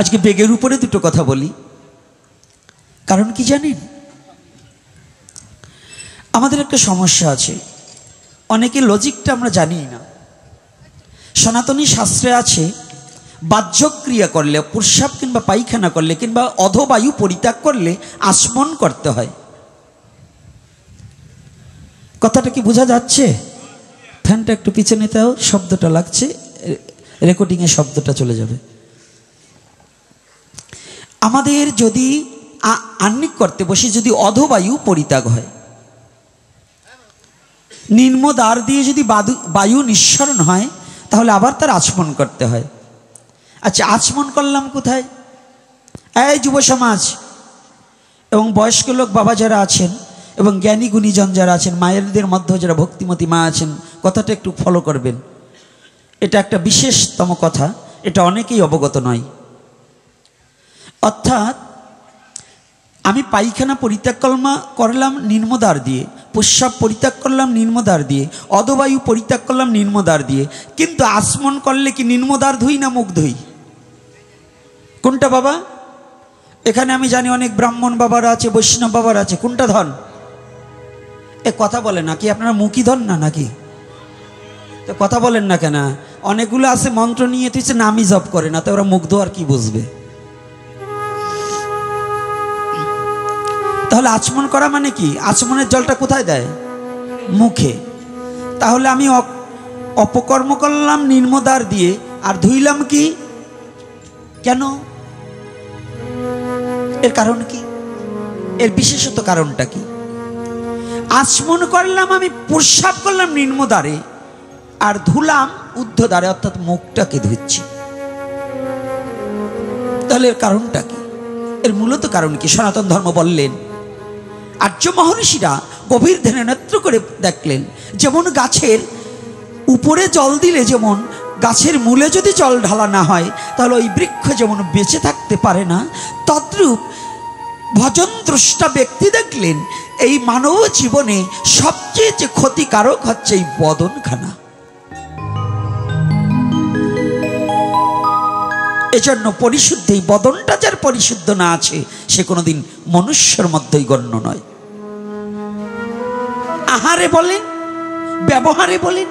আজকে বেগের উপরে দুটো কথা বলি, কারণ কি জানেন, আমাদের একটা সমস্যা আছে, অনেকে লজিকটা আমরা জানি না। সনাতনী শাস্ত্রে আছে বাহ্যক্রিয়া করলে, প্রস্রাব কিংবা পায়খানা করলে কিংবা অধবায়ু পরিত্যাগ করলে আচমন করতে হয়। কথাটা কি বোঝা যাচ্ছে? ফ্যানটা একটু পিছনে নিতে হোক, শব্দটা লাগছে, রেকর্ডিংয়ে শব্দটা চলে যাবে। আমাদের যদি আহ্নিক করতে বসে যদি অধবায়ু পরিত্যাগ হয়, নিম্নদ্বার দিয়ে যদি বায়ু নিঃসরণ হয়, তাহলে আবার তার আচমন করতে হয়। আচ্ছা, আচমন করলাম কোথায়? এই যুব সমাজ এবং বয়স্ক লোক বাবা যারা আছেন এবং জ্ঞানী গুণীজন যারা আছেন, মায়েরদের মধ্যে যারা ভক্তিমতী মা আছেন, কথাটা একটু ফলো করবেন। এটা একটা বিশেষতম কথা, এটা অনেকেই অবগত নয়। অর্থাৎ আমি পায়খানা পরিত্যাগ করলাম নিম্নদ্বার দিয়ে, প্রস্রাব পরিত্যাগ করলাম নিম্নদ্বার দিয়ে, অধবায়ু পরিত্যাগ করলাম নিম্নদ্বার দিয়ে, কিন্তু আচমন করলে কি নিম্নদ্বার ধুই না মুখ ধুই? কোনটা বাবা? এখানে আমি জানি অনেক ব্রাহ্মণ বাবারা আছে, বৈষ্ণব বাবারা আছে, কোনটা ধন? এ কথা বলে নাকি আপনারা মুখই ধন না নাকি? তো কথা বলেন না কেন? অনেকগুলো আছে মন্ত্র নিয়ে তুই নামই জপ করে না, তো ওরা মুখ ধোয়ার কি বুঝবে? তাহলে আচমন করা মানে কি? আচমনের জলটা কোথায় দেয়? মুখে। তাহলে আমি অপকর্ম করলাম নিম্নদ্বার দিয়ে, আর ধুইলাম কি? কেন? এর কারণ কি? এর বিশেষত কারণটা কি? আচমন করলাম আমি, প্রস্রাব করলাম নিম্নদ্বারে, আর ধুলাম ঊর্ধ্বদ্বারে, অর্থাৎ মুখটাকে ধুচ্ছি। তাহলে এর কারণটা কি? এর মূলত কারণ কি? সনাতন ধর্ম বললেন, আর্য মহর্ষিরা গভীর ধ্যানে নেত্র করে দেখলেন, যেমন গাছের উপরে জল দিলে যেমন গাছের মূলে যদি জল ঢালা না হয় তাহলে ওই বৃক্ষ যেমন বেঁচে থাকতে পারে না, তদ্রূপ ভজন দ্রষ্টা ব্যক্তি দেখলেন এই মানব জীবনে সবচেয়ে যে ক্ষতিকারক হচ্ছে এই বদনখানা। এজন্য পরিশুদ্ধ, এই বদনটা যার পরিশুদ্ধ না আছে সে কোনোদিন মনুষ্যের মধ্যেই গণ্য নয়। আহারে বলেন, ব্যবহারে বলেন,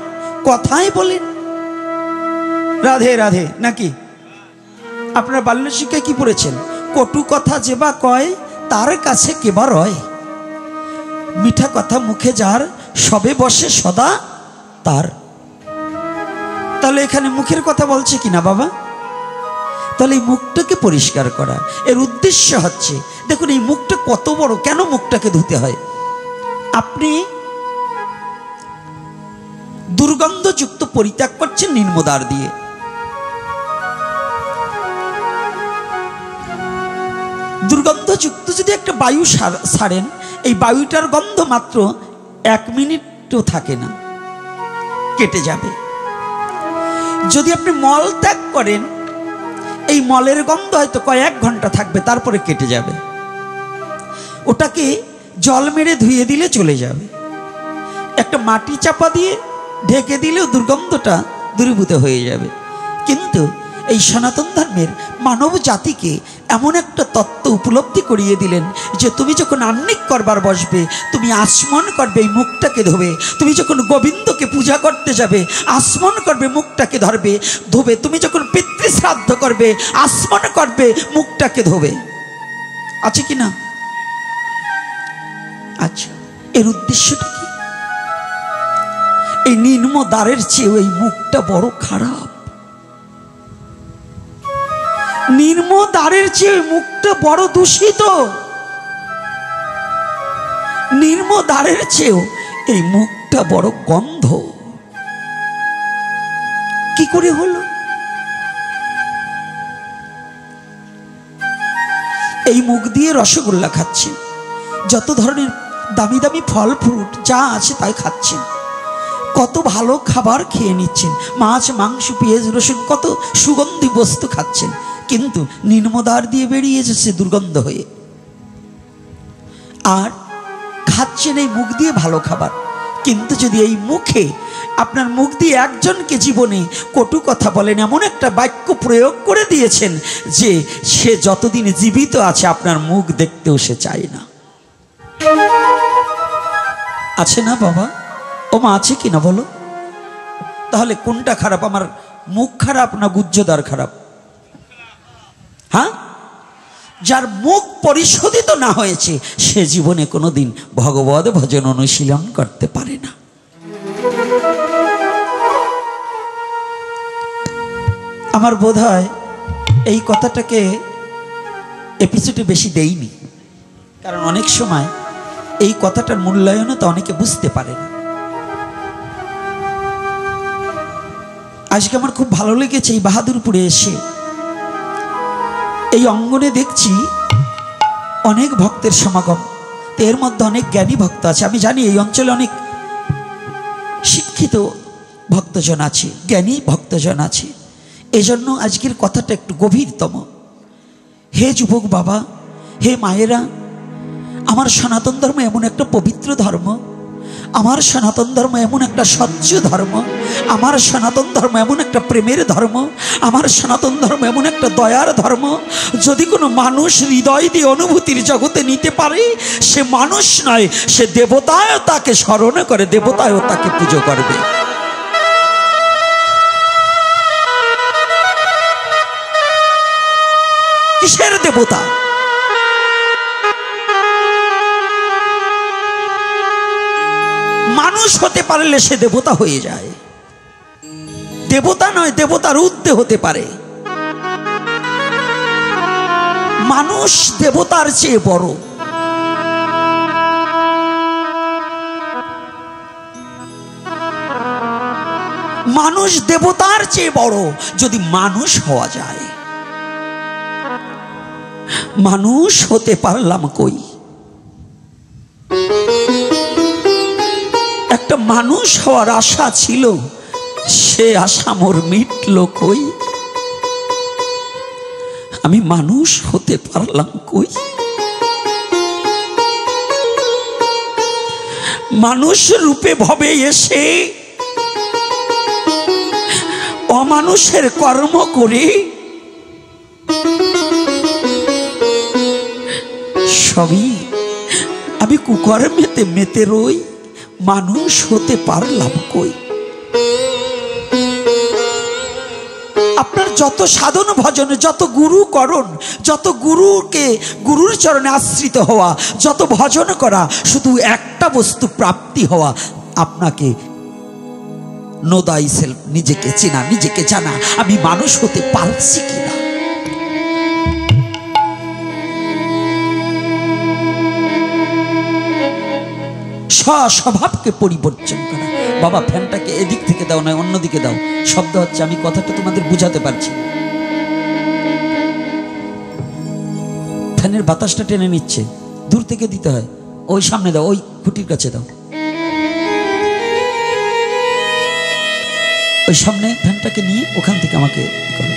কথায় বলেন, রাধে রাধে নাকি? আপনার বাল্য শিক্ষায় কি পড়েছেন? কটু কথা যে বা কয় তার কাছে কেবা রয়, মিঠা কথা মুখে যার সবে বসে সদা তার। তাহলে এখানে মুখের কথা বলছে কিনা বাবা? তাহলে এই মুখটাকে পরিষ্কার করা, এর উদ্দেশ্য হচ্ছে, দেখুন এই মুখটা কত বড়, কেন মুখটাকে ধুতে হয়? আপনি দুর্গন্ধযুক্ত পরিত্যাগ করছেন নিম্নদ্বার দিয়ে, দুর্গন্ধযুক্ত যদি একটা বায়ু ছাড়েন, এই বায়ুটার গন্ধ মাত্র 1 মিনিটও থাকে না, কেটে যাবে। যদি আপনি মল ত্যাগ করেন, এই মলের গন্ধ হয়তো কয়েক ঘন্টা থাকবে, তারপরে কেটে যাবে। ওটাকে জল মেরে ধুয়ে দিলে চলে যাবে, একটা মাটি চাপা দিয়ে ঢেকে দিলেও দুর্গন্ধটা দূরীভূত হয়ে যাবে। কিন্তু এই সনাতন ধর্মের মানব জাতিকে এমন একটা তত্ত্ব উপলব্ধি করিয়ে দিলেন যে তুমি যখন আহ্নিক করবার বসবে, তুমি আচমন করবে, এই মুখটাকে ধোবে। তুমি যখন গোবিন্দকে পূজা করতে যাবে, আচমন করবে, মুখটাকে ধরবে, ধোবে। তুমি যখন পিতৃশ্রাদ্ধ করবে, আচমন করবে, মুখটাকে ধোবে। আছে কি না? আচ্ছা, এর উদ্দেশ্যটা কি? এই নিম্নদ্বারের চেয়েও এই মুখটা বড় খারাপ। নিম্নদ্বারের চেয়ে মুখটা বড় দূষিত। নিম্নদ্বারের চেয়েও এই মুখটা বড় গন্ধ। কি করে হলো? এই মুখ দিয়ে রসগোল্লা খাচ্ছেন, যত ধরনের দামি দামি ফল ফ্রুট যা আছে তাই খাচ্ছেন, কত ভালো খাবার খেয়ে নিচ্ছেন, মাছ মাংস পেঁয়াজ রসুন কত সুগন্ধি বস্তু খাচ্ছেন, কিন্তু নিম্নদ্বার দিয়ে বেরিয়ে যাচ্ছে দুর্গন্ধ হয়ে। আর খাচ্ছেন এই মুখ দিয়ে ভালো খাবার, কিন্তু যদি এই মুখে আপনার মুখ দিয়ে একজনকে জীবনে কটু কথা বলেন, এমন একটা বাক্য প্রয়োগ করে দিয়েছেন যে সে যতদিন জীবিত আছে আপনার মুখ দেখতেও সে চায় না। আছে না বাবা? ও মা, আছে কি না বলো? তাহলে কোনটা খারাপ, আমার মুখ খারাপ না গুহ্যদ্বার খারাপ? হ্যাঁ, যার মুখ পরিশোধিত না হয়েছে সে জীবনে কোনোদিন ভগবদ ভজন অনুশীলন করতে পারে না। আমার বোধ হয় এই কথাটাকে এপিসোডে বেশি দেইনি, কারণ অনেক সময় এই কথাটার মূল্যায়নও তো অনেকে বুঝতে পারে না। আজকে আমার খুব ভালো লেগেছে এই বাহাদুরপুরে এসে, এই অঙ্গনে দেখছি অনেক ভক্তের সমাগম, এর মধ্যে অনেক জ্ঞানী ভক্ত আছে। আমি জানি এই অঞ্চলে অনেক শিক্ষিত ভক্তজন আছে, জ্ঞানী ভক্তজন আছে, এজন্য আজকের কথাটা একটু গভীরতম। হে যুবক বাবা, হে মায়েরা, আমার সনাতন ধর্ম এমন একটা পবিত্র ধর্ম, আমার সনাতন ধর্ম এমন একটা স্বচ্ছ ধর্ম, আমার সনাতন ধর্ম এমন একটা প্রেমের ধর্ম, আমার সনাতন ধর্ম এমন একটা দয়ার ধর্ম। যদি কোনো মানুষ হৃদয় দিয়ে অনুভূতির জগতে নিতে পারে, সে মানুষ নয়, সে দেবতায় তাকে স্মরণ করে, দেবতায় তাকে পুজো করবে। কিসের দেবতা? মানুষ হতে পারলে সে দেবতা হয়ে যায়। দেবতা নয়, দেবতার ঊর্ধ্বে হতে পারে। মানুষ দেবতার চেয়ে বড়। মানুষ দেবতার চেয়ে বড় যদি মানুষ হওয়া যায়। মানুষ হতে পারলাম কই? একটা মানুষ হওয়ার আশা ছিল, সে আশা মোর মিটল কই? আমি মানুষ হতে পারলাম কই? মানুষ রূপে ভবে এসে অমানুষের কর্ম করে সবই আমি কুকর্মেতে মেতে রই, মানুষ হতে পারলাম কই? আপনার যত সাধন ভজন, যত গুরু করণ, যত গুরুর চরণে আশ্রিত হওয়া, যত ভজন করা, শুধু একটা বস্তু প্রাপ্তি হওয়া, আপনাকে নো দাই সেলফ, নিজেকে চেনা, নিজেকে জানা, আমি মানুষ হতে পারছি কিনা। স্বভাবকে পরিবর্তন করা। বাবা, ফ্যানটাকে এদিক থেকে দাও, নয় অন্যদিকে দাও, শব্দ হচ্ছে, আমি কথাটা তোমাদের বুঝাতে পারছি। ফ্যানের বাতাসটা টেনে নিচ্ছে, দূর থেকে দিতে হয়, ওই সামনে দাও, ওই খুঁটির কাছে দাও, ওই সামনে ফ্যানটাকে নিয়ে ওখান থেকে আমাকে করো।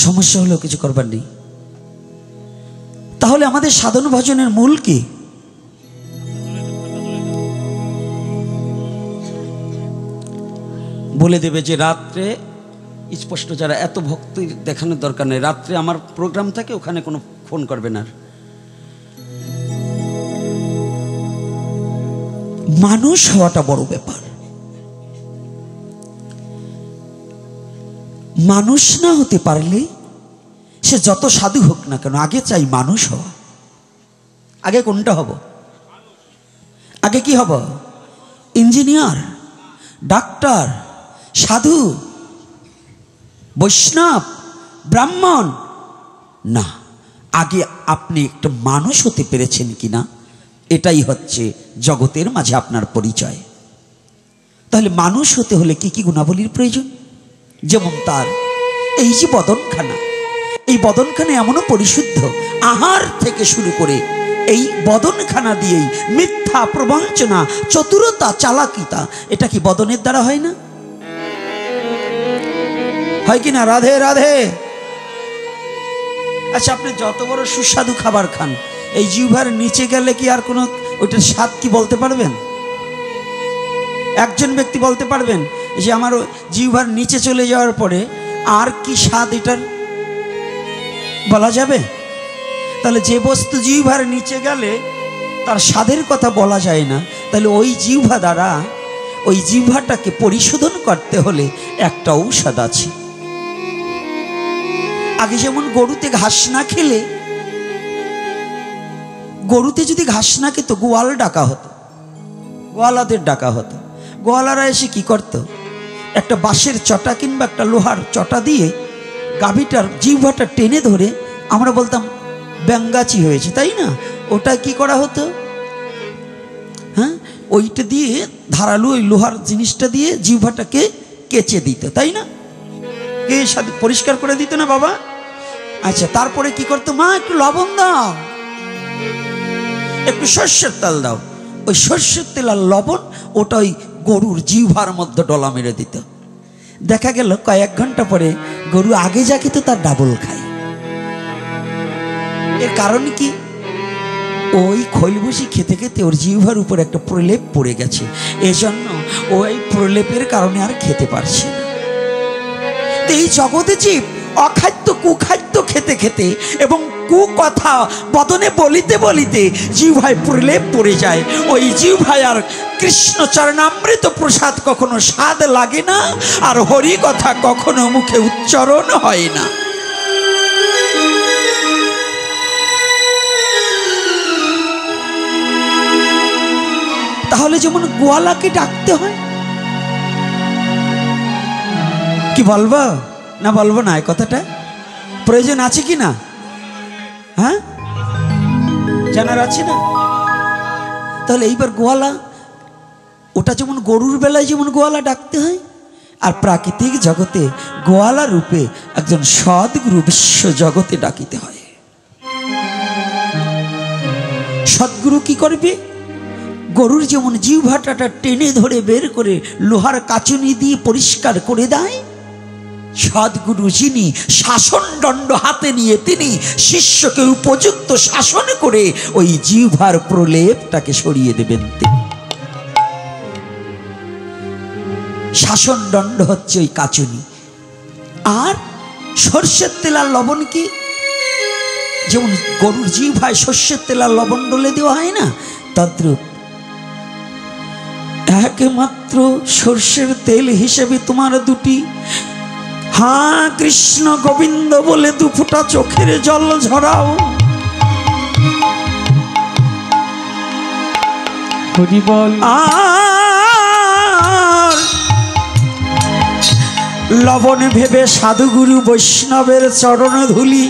সমস্যা হলেও কিছু করবার নেই। তাহলে আমাদের সাধন ভজনের মূল কি? বলে দেবে যে রাত্রে স্পষ্ট, যারা এত ভক্তি দেখানোর দরকার নেই, রাত্রে আমার প্রোগ্রাম থাকে, ওখানে কোনো ফোন করবে না। মানুষ হওয়াটা বড় ব্যাপার। মানুষ না হতে পারলে সে যত সাধু হোক না কেন, আগে চাই মানুষ হওয়া। আগে কোনটা হব? আগে কি হব? ইঞ্জিনিয়ার, ডাক্তার, সাধু, বৈষ্ণব, ব্রাহ্মণ না, আগে আপনি একটা মানুষ হতে পেরেছেন কিনা, এটাই হচ্ছে জগতের মাঝে আপনার পরিচয়। তাহলে মানুষ হতে হলে কি কি গুণাবলীর প্রয়োজন? যেমন তার এই যে বদনখানা, এই বদনখানা এমনও পরিশুদ্ধ, আহার থেকে শুরু করে এই বদনখানা দিয়েই মিথ্যা, প্রবঞ্চনা, চতুরতা, চালাকিতা, এটা কি বদনের দ্বারা হয় না? হয় কি না? রাধে রাধে। আচ্ছা, আপনি যত বড় সুস্বাদু খাবার খান, এই জিহ্বার নিচে গেলে কি আর কোনো ওইটার স্বাদ কি বলতে পারবেন? একজন ব্যক্তি বলতে পারবেন যে আমার জিহ্বার নিচে চলে যাওয়ার পরে আর কি স্বাদ এটার বলা যাবে? তাহলে যে বস্তু জিহ্বার নিচে গেলে তার স্বাদের কথা বলা যায় না, তাহলে ওই জিহ্বা দ্বারা ওই জিহ্বাটাকে পরিশোধন করতে হলে একটা ঔষধ আছে। আগে যেমন গরুতে ঘাস না খেলে, গরুতে যদি ঘাস না খেত গোয়াল ডাকা হতো, গোয়ালাদের ডাকা হতো। গোয়ালারা এসে কি করত? একটা বাঁশের চটা কিংবা একটা লোহার চটা দিয়ে গাভীটার জিহ্বাটা টেনে ধরে, আমরা বলতাম ব্যাঙ্গাচি হয়েছে, তাই না? ওটা কি করা হতো? হ্যাঁ, ওইটা দিয়ে ধারালো ওই লোহার জিনিসটা দিয়ে জিহ্বাটাকে কেচে দিত, তাই না? কে পরিষ্কার করে দিত না বাবা? আচ্ছা, তারপরে কি করতো? মা একটু লবণ দাও, একটু সর্ষের তেল দাও। ওই সর্ষের তেল আর লবণ ওটা ওই গরুর জিহ্বার মধ্যে ডলা মেরে দিত। দেখা গেল কয়েক ঘন্টা পরে গরু আগে যা খেত তার ডাবল খায়। এর কারণ কি? ওই খৈলভুষি খেতে খেতে ওর জিহ্বার উপর একটা প্রলেপ পড়ে গেছে, এজন্য ওই প্রলেপের কারণে আর খেতে পারছে না। এই জগতে জীব অখাদ্য কুখাদ্য খেতে খেতে এবং কুকথা বদনে বলিতে বলিতে জিহ্বায় প্রলেপ পড়ে যায়। ওই জিহ্বায় আর কৃষ্ণ চরণামৃত প্রসাদ কখনো স্বাদ লাগে না, আর হরি কথা কখনো মুখে উচ্চারণ হয় না। তাহলে যেমন গোয়ালাকে ডাকতে হয়, কি বলবো না বলবো না, এই কথাটা প্রয়োজন আছে কি না? হ্যাঁ, জানার আছে না? তাহলে এইবার গোয়ালা, ওটা যেমন গরুর বেলায় যেমন গোয়ালা ডাকতে হয়, আর প্রাকৃতিক জগতে গোয়ালা রূপে একজন সদ্গুরু বিশ্ব জগতে ডাকিতে হয়। সদ্গুরু কি করবে? গরুর যেমন জিহ্বাটাটা টেনে ধরে বের করে লোহার কাচুনি দিয়ে পরিষ্কার করে দেয়, সদ্গুরু যিনি শাসন দণ্ড হাতে নিয়ে তিনি শিষ্যকে উপযুক্ত শাসন করে ওই জিহ্বার প্রলেপটাকে সরিয়ে দেবেন। তিনি শাসন দণ্ড হচ্ছে ওই কাচুনি। আর সর্ষের তেল আর লবণ কি? যেমন গরুর জিহ্বায় সর্ষের তেল আর লবণ ডলে দেওয়া হয় না, তদ্রূপ একমাত্র সর্ষের তেল হিসেবে তোমার দুটি হ্যাঁ কৃষ্ণ গোবিন্দ বলে দু ফোঁটা চোখের জল ঝরাও। আর লবণ ভেবে সাধুগুরু বৈষ্ণবের চরণ ধুলি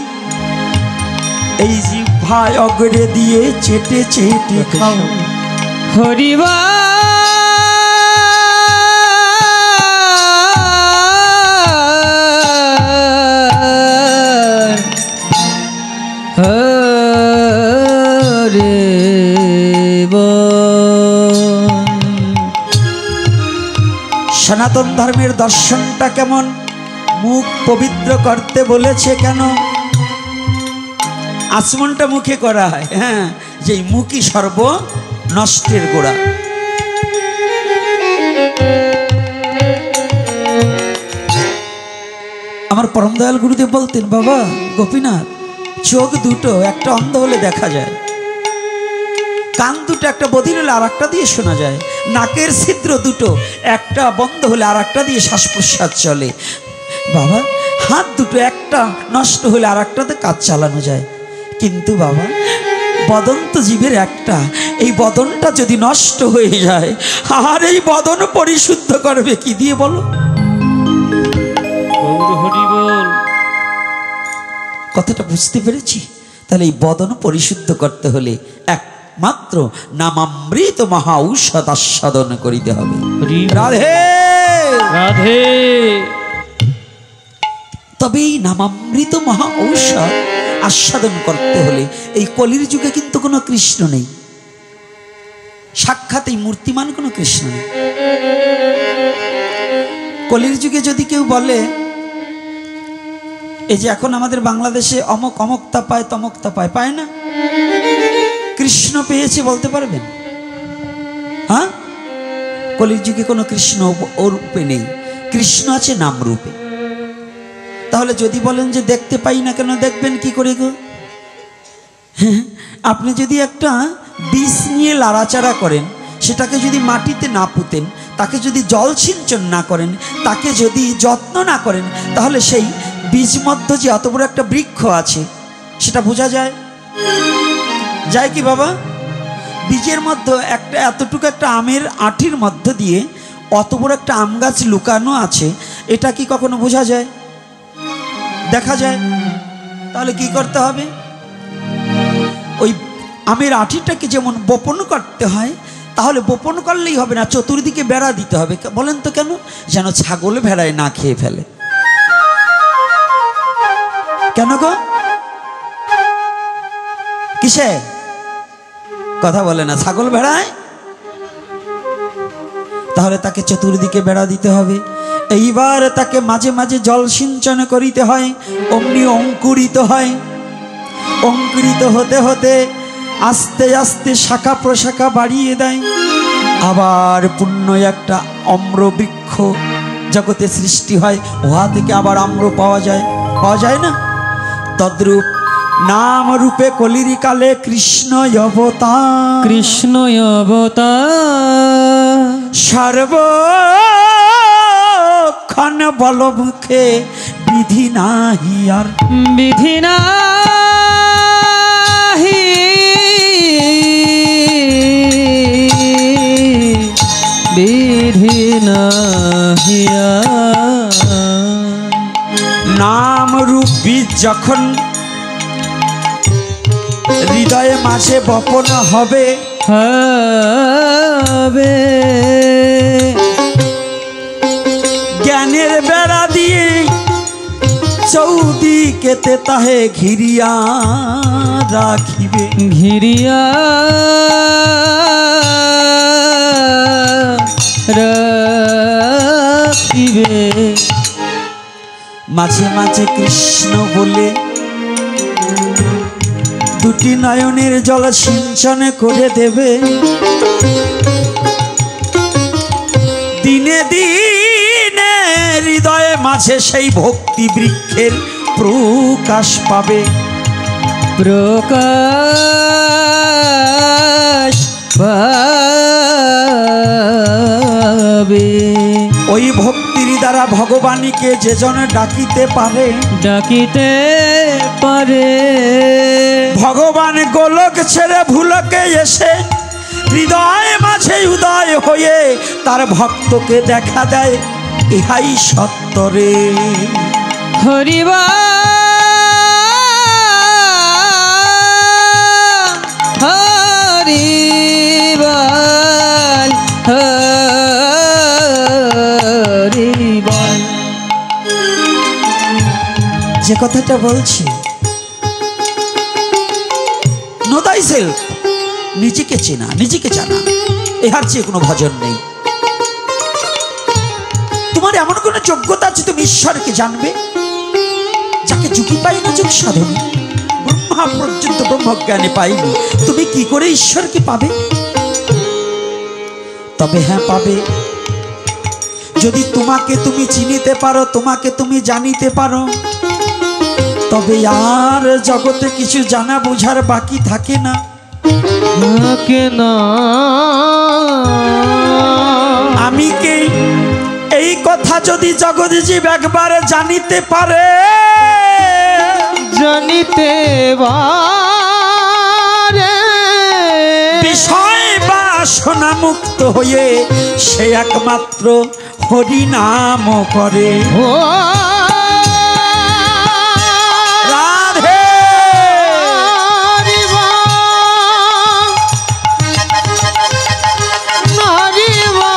এই জিহ্বায় অগ্রে দিয়ে চেটে চেটে খাও। হরিবা সনাতন ধর্মের দর্শনটা কেমন? মুখ পবিত্র করতে বলেছে কেন? আচমনটা মুখে করা হয়, হ্যাঁ, যে মুখই সর্ব নষ্টের গোড়া। আমার পরম দয়াল গুরুদেব বলতেন, বাবা গোপীনাথ, চোখ দুটো একটা অন্ধ হলে দেখা যায়, কান দুটো একটা বধির হলে আর একটা দিয়ে শোনা যায়, নাকের ছিদ্র দুটো একটা বন্ধ হলে আর একটা দিয়ে শ্বাস প্রশ্বাস চলে। বাবা হাত দুটো একটা নষ্ট হলে আর একটাতে কাজ চালানো যায়, কিন্তু বাবা বদন তো জীবের একটা, এই বদনটা যদি নষ্ট হয়ে যায়, আর এই বদন পরিশুদ্ধ করবে কি দিয়ে বলো? কথাটা বুঝতে পেরেছি? তাহলে এই বদন পরিশুদ্ধ করতে হলে একমাত্র নামামৃত মহা ঔষধ আস্বাদন করিতে হবে। রাধে রাধে। তবে এই নামামৃত মহা ঔষধ আস্বাদন করতে হলে এই কলির যুগে কিন্তু কোনো কৃষ্ণ নেই, সাক্ষাৎ এই মূর্তিমান কোনো কৃষ্ণ নেই। কলির যুগে যদি কেউ বলে এই যে এখন আমাদের বাংলাদেশে অমক অমকতা পায় তমকতা পায়, পায় না? কৃষ্ণ পেয়েছে বলতে পারবেন? হ্যাঁ, কলির যুগে কোনো কৃষ্ণ ও রূপে নেই, কৃষ্ণ আছে নাম রূপে। তাহলে যদি বলেন যে দেখতে পাই না কেন, দেখবেন কি করে গো? আপনি যদি একটা বীজ নিয়ে লাড়াচাড়া করেন, সেটাকে যদি মাটিতে না পুঁতেন, তাকে যদি জল সিঞ্চন না করেন, তাকে যদি যত্ন না করেন, তাহলে সেই বীজ মধ্যে যে এত বড় একটা বৃক্ষ আছে সেটা বোঝা যায়? যায় কি বাবা? বীজের মধ্যে একটা এতটুকু একটা আমের আঁটির মধ্য দিয়ে অত বড় একটা আম গাছ লুকানো আছে, এটা কি কখনো বোঝা যায়? দেখা যায়? তাহলে কি করতে হবে? ওই আমের আঁটিটাকে যেমন বপন করতে হয়, তাহলে বপন করলেই হবে না, চতুর্দিকে বেড়া দিতে হবে। বলেন তো কেন? যেন ছাগল ভেড়ায় না খেয়ে ফেলে। কেন গো? কিসে কথা বলে না? ছাগল ভেড়ায়। তাহলে তাকে চতুর্দিকে বেড়া দিতে হবে। এইবার তাকে মাঝে মাঝে জল সিঞ্চন করিতে হয়, অমনি অঙ্কুরিত হয়। অঙ্কুরিত হতে হতে আস্তে আস্তে শাখা প্রশাখা বাড়িয়ে দেয়, আবার পূর্ণ একটা অম্র বৃক্ষ জগতে সৃষ্টি হয়, উহা থেকে আবার আম্র পাওয়া যায়, পাওয়া যায় না? তদ্রূপ নাম রূপে কলির কালে কৃষ্ণ অবতার, কৃষ্ণ অবতার সর্বক্ষণ বল মুখে বিধি নাহি আর, বিধি নাহি, বিধি নাহি আর। নাম রূপ বীজ যখন হৃদয়ে মাঝে বপন হবে, হবে জ্ঞানের বেড়া দিয়ে চৌদিকেতে তাহে ঘিরিয়া রাখিবে, ঘিরিয়া রাখিবে। মাঝে মাঝে কৃষ্ণ বলে দুটি নয়নের জল সিঞ্চন করে দেবে, দিনে দিনে হৃদয়ে মাঝে সেই ভক্তি বৃক্ষের প্রকাশ পাবে, প্রকাশ পাবে। ওই ভক্তির দ্বারা ভগবানীকে যে জন ডাকিতে পারে, ডাকিতে পারে। ভগবান গোলক ছেড়ে ভুলকে এসে হৃদয় মাঝে উদয় হয়ে তার ভক্তকে দেখা দেয়, ইহাই সত্যরে। হরিবা হরিবাল হরিবাল। যে কথাটা বলছি, নো দাই সেলফ, নিজেকে চেনা, নিজেকে জানা, এর চেয়ে কোনো ভজন নেই। তোমার এমন কোনো যোগ্যতা আছে তুমি ঈশ্বরকে জানবে, যাকে যুগি পাই না যুগ সাধনী, ব্রহ্মা পর্যন্ত ব্রহ্মজ্ঞানে পাইনি, তুমি কি করে ঈশ্বরকে পাবে? তবে হ্যাঁ পাবে, যদি তোমাকে তুমি চিনিতে পারো, তোমাকে তুমি জানিতে পারো, তবে আর জগতে কিছু জানা বোঝার বাকি থাকে না, থাকে না। আমি কে এই কথা যদি জগৎজীব একবার জানিতে পারে, জানিতে পারে, বিষয় বাসনা মুক্ত হয়ে সে একমাত্র হরি নাম করে। ও রাধে হরিবল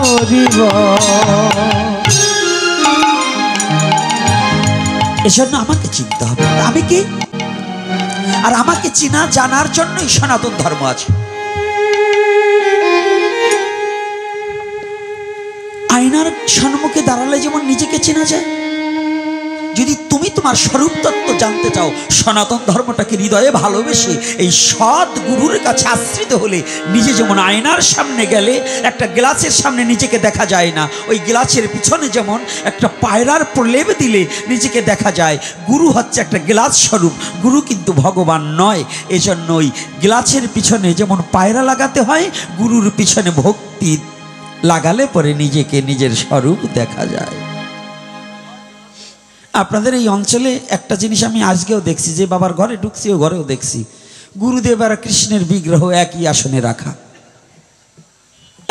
হরিবল। এজন্য আমাকে চিনতে হবে আমি কি। আর আমাকে চিনা জানার জন্যই সনাতন ধর্ম আছে। আয়নার সম্মুখে দাঁড়ালে যেমন নিজেকে চেনা যায়, যদি তুমি তোমার স্বরূপ তত্ত্ব জানতে চাও, সনাতন ধর্মটাকে হৃদয়ে ভালোবেসে এই সৎ গুরুর কাছে আশ্রিত হলে নিজে যেমন আয়নার সামনে গেলে একটা গ্লাসের সামনে নিজেকে দেখা যায় না, ওই গ্লাসের পিছনে যেমন একটা পায়রার প্রলেপ দিলে নিজেকে দেখা যায়, গুরু হচ্ছে একটা গ্লাস স্বরূপ, গুরু কিন্তু ভগবান নয়। এজন্য ওই গ্লাসের পিছনে যেমন পায়রা লাগাতে হয়, গুরুর পিছনে ভক্তি লাগালে পরে নিজেকে নিজের স্বরূপ দেখা যায়। আপনাদের এই অঞ্চলে একটা জিনিস আমি আজকেও দেখছি, যে বাবার ঘরে ঢুকছি ও ঘরেও দেখছি, গুরুদেব আর কৃষ্ণের বিগ্রহ একই আসনে রাখা,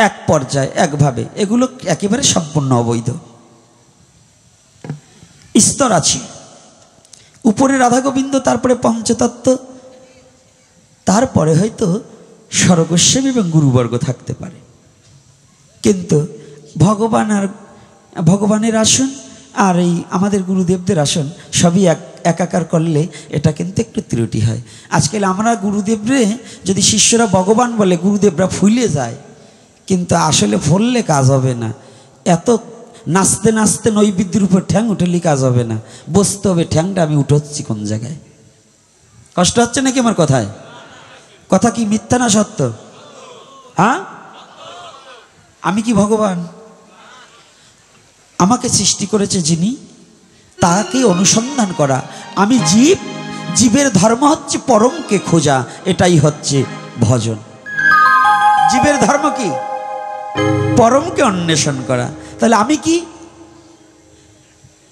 এক পর্যায়ে একভাবে, এগুলো একেবারে সম্পূর্ণ অবৈধ। স্তর আছে, উপরে রাধা গোবিন্দ, তারপরে পঞ্চতত্ত্ব, তারপরে হয়তো স্বর্গস্বামী এবং গুরুবর্গ থাকতে পারে, কিন্তু ভগবান আর ভগবানের আসন আর এই আমাদের গুরুদেবদের আসন সবই একাকার করলে এটা কিন্তু একটু ত্রুটি হয়। আজকাল আমরা গুরুদেবরে যদি শিষ্যরা ভগবান বলে, গুরুদেবরা ফুলে যায়, কিন্তু আসলে ফুললে কাজ হবে না। এত নাচতে নাচতে নৈবেদ্যের উপর ঠ্যাং উঠেলে কাজ হবে না, বসতে হবে ঠ্যাংটা আমি উঠোচ্ছি কোন জায়গায়। কষ্ট হচ্ছে নাকি আমার কথায়? কথা কি মিথ্যা না সত্য? হ্যাঁ, আমি কি ভগবান? আমাকে সৃষ্টি করেছে যিনি, তাকে অনুসন্ধান করা। আমি জীব, জীবের ধর্ম হচ্ছে পরমকে খোঁজা, এটাই হচ্ছে ভজন। জীবের ধর্ম কি? পরমকে অন্বেষণ করা। তাহলে আমি কি?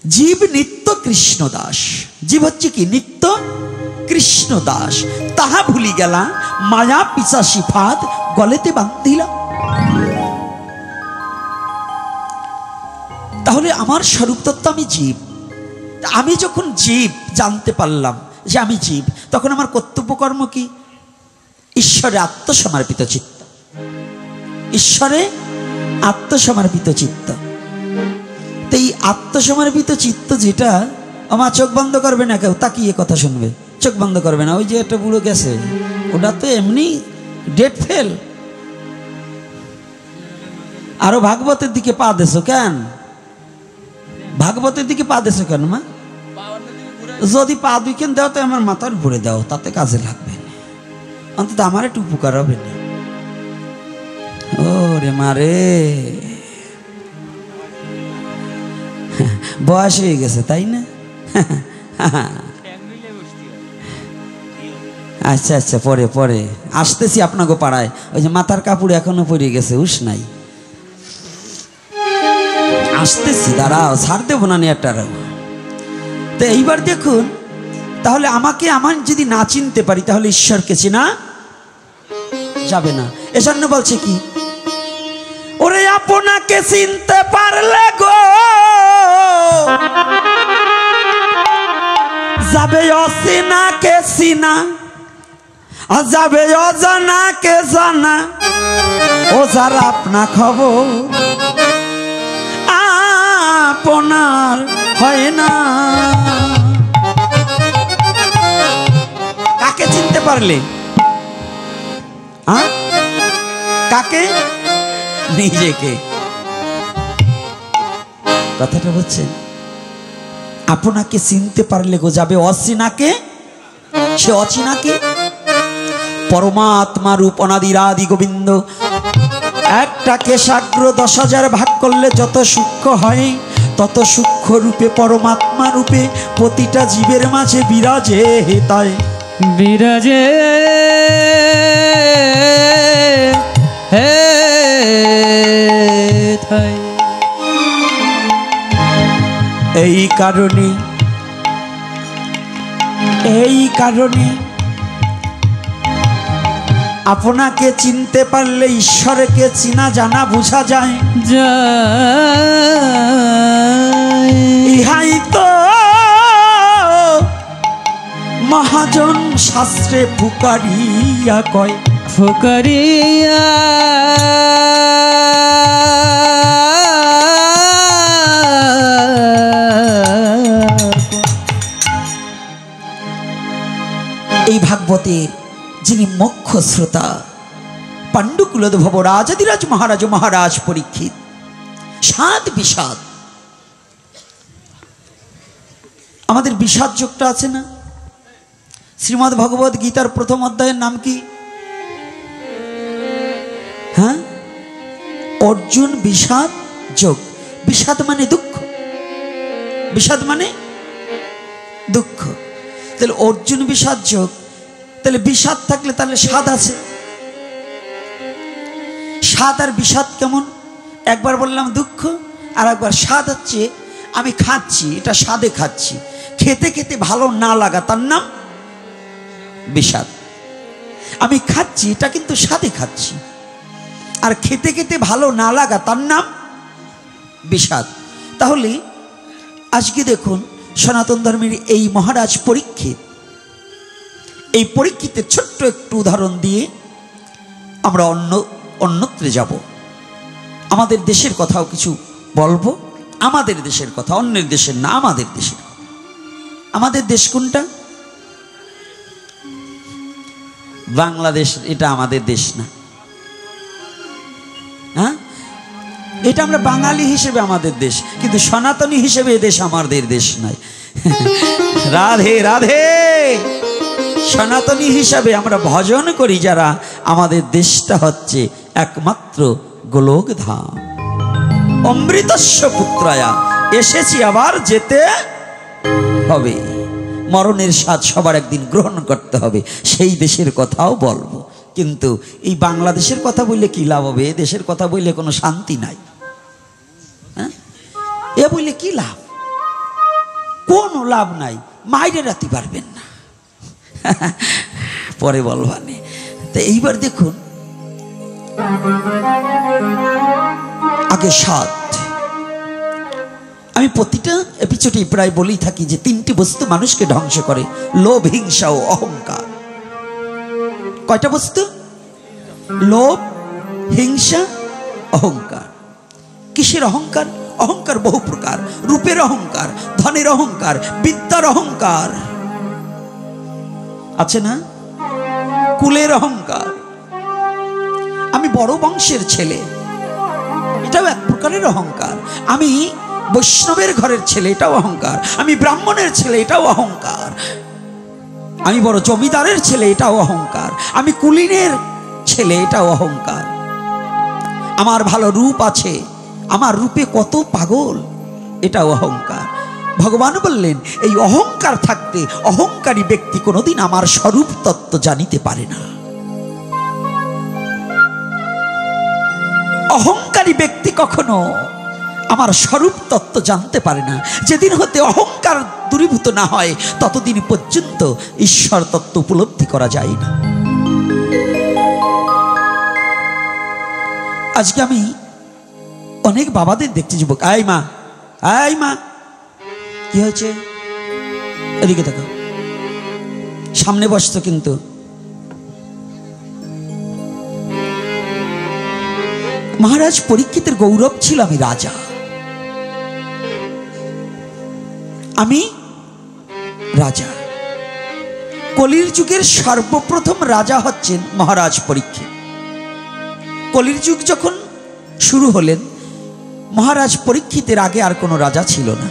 জীব নিত্য কৃষ্ণ দাস। জীব হচ্ছে কি? নিত্য কৃষ্ণ দাস। তাহা ভুলি গেলা, মায়া পিশাচি ফাঁদ গলেতে বান্ধিলা। তাহলে আমার স্বরূপ তত্ত্ব আমি জীব। আমি যখন জীব জানতে পারলাম যে আমি জীব, তখন আমার কর্তব্য কর্ম কি? ঈশ্বরে আত্মসমর্পিত চিত্ত, ঈশ্বরে আত্মসমর্পিত চিত্ত। তো এই আত্মসমর্পিত চিত্ত যেটা, আমার চোখ বন্ধ করবে না, কেউ তাকিয়ে কথা শুনবে, চোখ বন্ধ করবে না। ওই যে একটা বুড়ো গেছে, ওটা তো এমনি ডেট ফেল। আরো ভাগবতের দিকে পা দেছো কেন? ভাগবতের দিকে পা দেছো কেন মা? যদি পা দুইখান দাও তো আমার মাথার ভরে দাও, তাতে কাজে লাগবে না, অন্তত আমার একটু উপকার হবে না। ও রে মারে, বয়স হয়ে গেছে তাই না? আচ্ছা আচ্ছা, পরে পরে আসতেছি আপনাকে পাড়ায়। ওই যে মাথার কাপড় এখনো পরে গেছে, উস নাই, আসতেছি, দাঁড়াও, ছাড় দেবো না নেটারাও। তো এইবার দেখুন, তাহলে আমাকে আমার যদি না চিনতে পারি, তাহলে ঈশ্বরকে চেনা যাবে না। এজন্য বলছে কি, ওরে আপনাকে চিনতে পারলে গো যাবে অচিনাকে চিনা, আর যাবে অজানাকে জানা। ও যারা আপনা খবর আপনার হয় না। কাকে চিনতে পারলে? কাকে? নিজেকে। কথাটা বলছেন, আপনাকে চিনতে পারলে গো যাবে অচিনাকে, সে অচিনাকে পরমাত্মা রূপ অনাদিরাদি গোবিন্দ। একটা কেশাগ্র 10,000 ভাগ করলে যত সূক্ষ্ম হয়, তত সূক্ষ্ম রূপে পরমাত্মা রূপে প্রতিটা জীবের মাঝে বিরাজে। তাই বিরাজে হে তাই। এই কারণে আপনাকে চিনতে পারলে ঈশ্বরকে চিনা জানা বোঝা যায়। ইহাই তো মহাজন শাস্ত্রে ফুকারিয়া কয়। ফুকারিয়া ভাগবতের যিনি মুখ্য শ্রোতা, পাণ্ডুকুলোদ্ভব রাজাধিরাজ মহারাজ মহারাজ পরীক্ষিত, সাত বিষাদ। আমাদের বিষাদ যোগটা আছে না? শ্রীমদ্ ভগবত গীতার প্রথম অধ্যায়ের নাম কি? হ্যাঁ, অর্জুন বিষাদ যোগ। বিষাদ মানে দুঃখ, বিষাদ মানে দুঃখ। তাহলে অর্জুন বিষাদ যোগ, তাহলে বিষাদ থাকলে তাহলে স্বাদ আছে। স্বাদ আর বিষাদ কেমন? একবার বললাম দুঃখ, আর একবার স্বাদ হচ্ছে আমি খাচ্ছি, এটা স্বাদে খাচ্ছি, খেতে খেতে ভালো না লাগা তার নাম বিষাদ। আমি খাচ্ছি, এটা কিন্তু স্বাদে খাচ্ছি, আর খেতে খেতে ভালো না লাগা তার নাম বিষাদ। তাহলে আজকে দেখুন সনাতন ধর্মের এই মহারাজ পরীক্ষিত, এই পরীক্ষিতের ছোট্ট একটু উদাহরণ দিয়ে আমরা অন্যত্রে যাব। আমাদের দেশের কথাও কিছু বলবো, আমাদের দেশের কথা, অন্যের দেশের না, আমাদের দেশের। আমাদের দেশ কোনটা? বাংলাদেশ। এটা আমাদের দেশ না। হ্যাঁ, এটা আমরা বাঙালি হিসেবে আমাদের দেশ, কিন্তু সনাতনী হিসেবে এ দেশ আমাদের দেশ নয়। রাধে রাধে। সনাতনী হিসাবে আমরা ভজন করি যারা, আমাদের দেশটা হচ্ছে একমাত্র গোলক ধাম। অমৃতস্য পুত্রায়া, এসেছি আবার যেতে হবে, মরণের স্বাদ সবার একদিন গ্রহণ করতে হবে। সেই দেশের কথাও বলবো, কিন্তু এই বাংলাদেশের কথা বললে কি লাভ হবে? এ দেশের কথা বললে কোনো শান্তি নাই। হ্যাঁ, এ বললে কি লাভ? কোনো লাভ নাই, মাইরে রাতে পারবেন না। পরে বলবানে। তো এইবার দেখুন, আগে স্বাদ। আমি প্রতিটা এপিসোডে প্রায় বলেই থাকি যে তিনটি বস্তু মানুষকে ধ্বংস করে, লোভ, হিংসা ও অহংকার। কয়টা বস্তু? লোভ, হিংসা, অহংকার। কিসের অহংকার? অহংকার বহু প্রকার। রূপের অহংকার, ধনের অহংকার, বিদ্যার অহংকার আছে না? কুলের অহংকার, আমি বড় বংশের ছেলে, এটাও এক প্রকারের অহংকার। আমি বৈষ্ণবের ঘরের ছেলে, এটাও অহংকার। আমি ব্রাহ্মণের ছেলে, এটাও অহংকার। আমি বড় জমিদারের ছেলে, এটাও অহংকার। আমি কুলীনের ছেলে, এটাও অহংকার। আমার ভালো রূপ আছে, আমার রূপে কত পাগল, এটাও অহংকার। ভগবান বললেন এই অহংকার থাকতে অহংকারী ব্যক্তি কোনোদিন আমার স্বরূপ তত্ত্ব জানিতে পারে না। অহংকারী ব্যক্তি কখনো আমার স্বরূপ তত্ত্ব জানতে পারে না। যেদিন হতে অহংকার দূরীভূত না হয় ততদিন পর্যন্ত ঈশ্বর তত্ত্ব উপলব্ধি করা যায় না। আজকে আমি অনেক বাবাদের দেখছি, যুবক, আই মা, আই মা, কি হয়েছে? এদিকে দেখো, সামনে বসতো। কিন্তু মহারাজ পরীক্ষিতের গৌরব ছিল আমি রাজা, আমি রাজা। কলির যুগের সর্বপ্রথম রাজা হচ্ছেন মহারাজ পরীক্ষিত। কলির যুগ যখন শুরু হলেন, মহারাজ পরীক্ষিতের আগে আর কোনো রাজা ছিল না।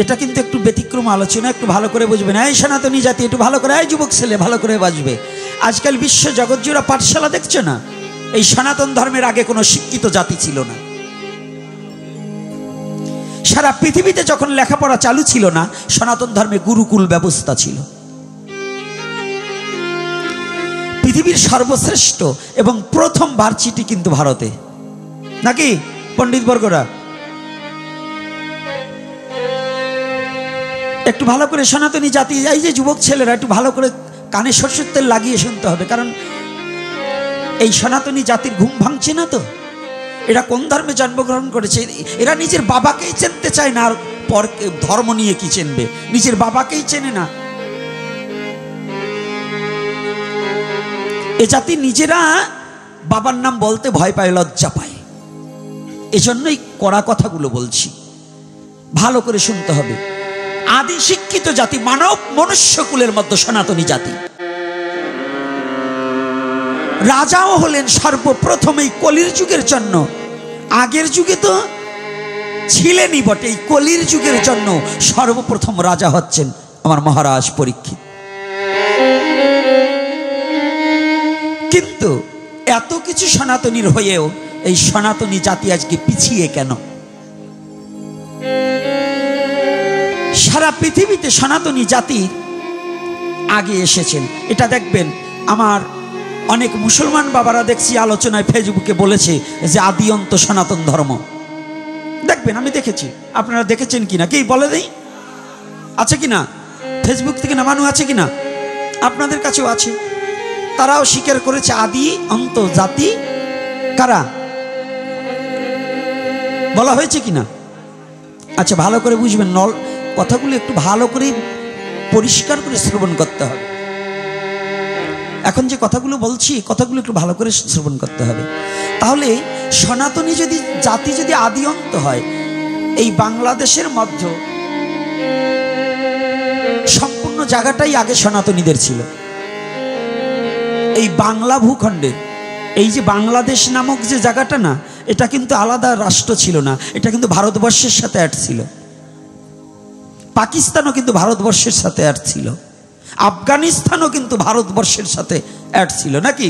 এটা কিন্তু একটু ব্যতিক্রম আলোচনা, একটু ভালো করে বুঝবেন। এই সনাতনী জাতি একটু ভালো করে, এই যুবক ছেলে ভালো করে বাজবে। আজকাল বিশ্ব জগৎ জোড়া পাঠশালা দেখছো না? এই সনাতন ধর্মের আগে কোনো শিক্ষিত জাতি ছিল না। সারা পৃথিবীতে যখন লেখাপড়া চালু ছিল না, সনাতন ধর্মে গুরুকুল ব্যবস্থা ছিল। পৃথিবীর সর্বশ্রেষ্ঠ এবং প্রথম ভার্সিটি কিন্তু ভারতে, নাকি পণ্ডিত বর্গরা? একটু ভালো করে সনাতনী জাতি, এই যে যুবক ছেলেরা, একটু ভালো করে কানে সরষের তেল লাগিয়ে শুনতে হবে, কারণ এই সনাতনী জাতির ঘুম ভাঙছে না তো। এরা কোন ধর্মে জন্মগ্রহণ করেছে? এরা নিজের বাবাকেই চিনতে চায় না, আর পর ধর্ম নিয়ে কি চিনবে? নিজের বাবাকেই চেনে না। এ জাতি নিজেরা বাবার নাম বলতে ভয় পায়, লজ্জা পায়। এজন্যই কড়া কথাগুলো বলছি, ভালো করে শুনতে হবে। আদি শিক্ষিত জাতি, মানব মনুষ্যকুলের মধ্যে সনাতনী জাতি। রাজাও হলেন সর্বপ্রথম এই কলির যুগের জন্য। আগের যুগে তো ছিলেনই বটে, এই কলির যুগের জন্য সর্বপ্রথম রাজা হচ্ছেন আমার মহারাজ পরীক্ষিত। কিন্তু এত কিছু সনাতনীর হয়েও এই সনাতনী জাতি আজকে পিছিয়ে কেন? সারা পৃথিবীতে সনাতনী জাতির আগে এসেছেন। এটা দেখবেন, আমার অনেক মুসলমান বাবারা দেখছি আলোচনায় ফেসবুকে বলেছে যে আদি অন্ত সনাতন ধর্ম। দেখবেন, আমি দেখেছি, আপনারা দেখেছেন কিনা কি বলে দেই, আছে কিনা? ফেসবুক থেকে নামানো আছে কিনা? আপনাদের কাছেও আছে। তারাও স্বীকার করেছে আদি অন্ত জাতি কারা, বলা হয়েছে কিনা? আচ্ছা, ভালো করে বুঝবেন, কথাগুলো একটু ভালো করে পরিষ্কার করে শ্রবণ করতে হবে। এখন যে কথাগুলো বলছি, কথাগুলো একটু ভালো করে শ্রবণ করতে হবে। তাহলে সনাতনী যদি জাতি যদি আদি অন্ত হয়, এই বাংলাদেশের মধ্যে সম্পূর্ণ জায়গাটাই আগে সনাতনীদের ছিল। এই বাংলা ভূখণ্ডের এই যে বাংলাদেশ নামক যে জায়গাটা না, এটা কিন্তু আলাদা রাষ্ট্র ছিল না, এটা কিন্তু ভারতবর্ষের সাথে অ্যাড ছিল। পাকিস্তানও কিন্তু ভারতবর্ষের সাথে অ্যাড ছিল, আফগানিস্তানও কিন্তু ভারতবর্ষের সাথে অ্যাড ছিল, নাকি?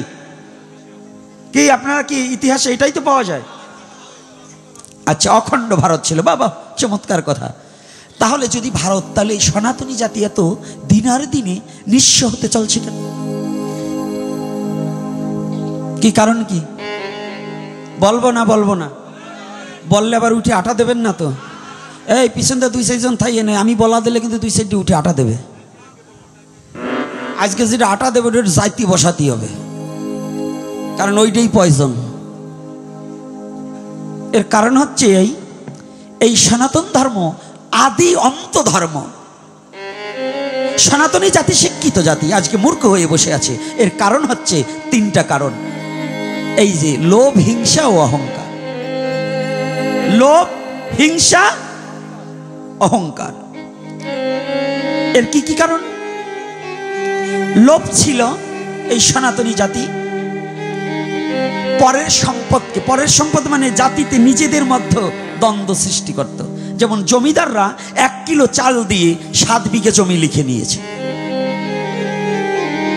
কি আপনারা কি ইতিহাসে এটাই তো পাওয়া যায়? আচ্ছা, অখণ্ড ভারত ছিল। বাবা, চমৎকার কথা। তাহলে যদি ভারত, তাহলে এই সনাতনী জাতি এত দিনার দিনে নিঃস্ব হতে চলছে কেন? কি কারণ? কি বলবো না? বলবো না বললে আবার উঠে আটা দেবেন না তো? এই পিছনটা 2-4 জন থাইয়ে নেই, আমি বলা দিলে কিন্তু 2 সাইডে উঠে আটা দেবে। আজকে যেটা আটা দেবে ওটা জাইতি বসাতে হবে, কারণ ওইটাই পয়জন। এর কারণ হচ্ছে এই সনাতন ধর্ম আদি অন্ত ধর্ম। সনাতনী জাতি শিক্ষিত জাতি আজকে মূর্খ হয়ে বসে আছে। এর কারণ হচ্ছে 3টা কারণ। এই যে লোভ, হিংসা ও অহংকার। লোভ, হিংসা, অহংকার। এর কি কি কারণ? লোভ ছিল এই সনাতনী জাতি পরের সম্পদকে, পরের সম্পদ মানে জাতিতে নিজেদের মধ্যে দ্বন্দ্ব সৃষ্টি করত। যেমন জমিদাররা 1 কিলো চাল দিয়ে 7 বিঘে জমি লিখে নিয়েছে।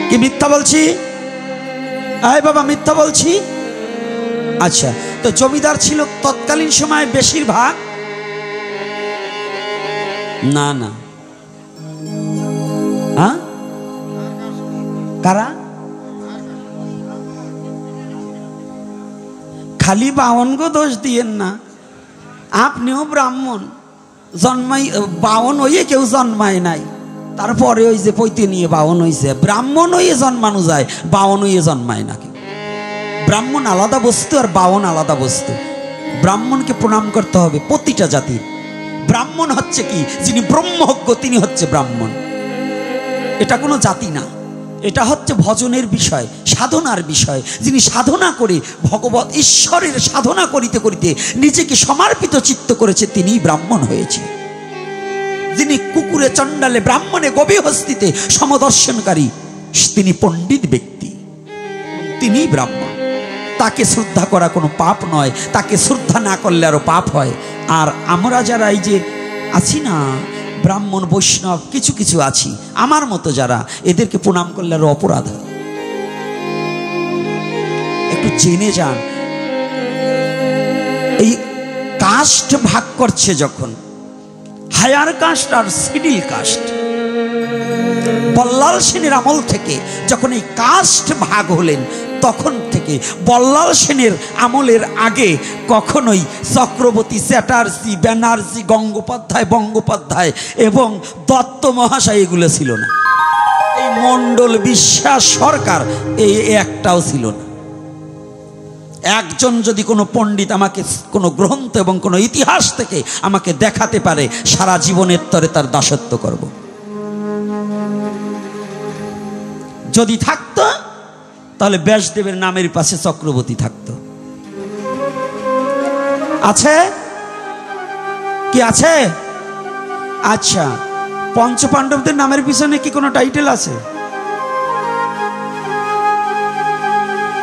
কি মিথ্যা বলছি? আয় বাবা, মিথ্যা বলছি? আচ্ছা, তো জমিদার ছিল তৎকালীন সময় বেশিরভাগ না না হ্যাঁ কারা? খালি বাউনগো দোষ দিয়েন না, আপনিও ব্রাহ্মণ। জন্মাই বাউন হইয়ে কেউ জন্মায় নাই, তারপরে ওই যে পৈতে নিয়ে বাউন হইছে। ব্রাহ্মণ হইয়ে জন্মানো যায়, বাউন হইয়ে জন্মায় না কেউ। ব্রাহ্মণ আলাদা বস্তু আর বাউন আলাদা বস্তু। ব্রাহ্মণকে প্রণাম করতে হবে প্রতিটা জাতির। ব্রাহ্মণ হচ্ছে কি, যিনি ব্রহ্মজ্ঞ তিনি হচ্ছে ব্রাহ্মণ। এটা কোনো জাতি না, এটা হচ্ছে ভজনের বিষয়, সাধনার বিষয়। যিনি সাধনা করে ভগবত ঈশ্বরের সাধনা করিতে করিতে নিজেকে সমর্পিত চিত্ত করেছে, তিনিই ব্রাহ্মণ হয়েছে। যিনি কুকুরে চণ্ডালে ব্রাহ্মণে গভী হস্তিতে সমদর্শনকারী, তিনি পণ্ডিত ব্যক্তি, তিনিই ব্রাহ্মণ। তাকে শ্রদ্ধা করা কোনো পাপ নয়, তাকে শ্রদ্ধা না করলে আরো পাপ হয়। আর আমরা যারা এই যে আছি না, ব্রাহ্মণ বৈষ্ণব কিছু কিছু আছি আমার মতো, যারা এদেরকে প্রণাম করলে আরো অপরাধ হয়। একটু জেনে যান, এই কাস্ট ভাগ করছে যখন, হায়ার কাস্ট আর সিডিল কাস্ট, বল্লাল সেনের আমল থেকে যখন এই কাস্ট ভাগ হলেন, তখন থেকে বল্লাল সেনের আমলের আগে কখনোই চক্রবর্তী, চ্যাটার্জি, ব্যানার্জি, গঙ্গোপাধ্যায়, বঙ্গোপাধ্যায় এবং দত্ত মহাশয় এগুলো ছিল না। এই মণ্ডল, বিশ্বাস, সরকার এই একটাও ছিল না। একজন যদি কোনো পণ্ডিত আমাকে কোনো গ্রন্থ এবং কোনো ইতিহাস থেকে আমাকে দেখাতে পারে, সারা জীবনের তরে তার দাসত্ব করব। যদি থাকতো তাহলে ব্যাসদেবের নামের পাশে চক্রবর্তী থাকতো। আছে কি? আছে। আচ্ছা, পঞ্চপাণ্ডবদের নামের পিছনে কি কোনো টাইটেল আছে?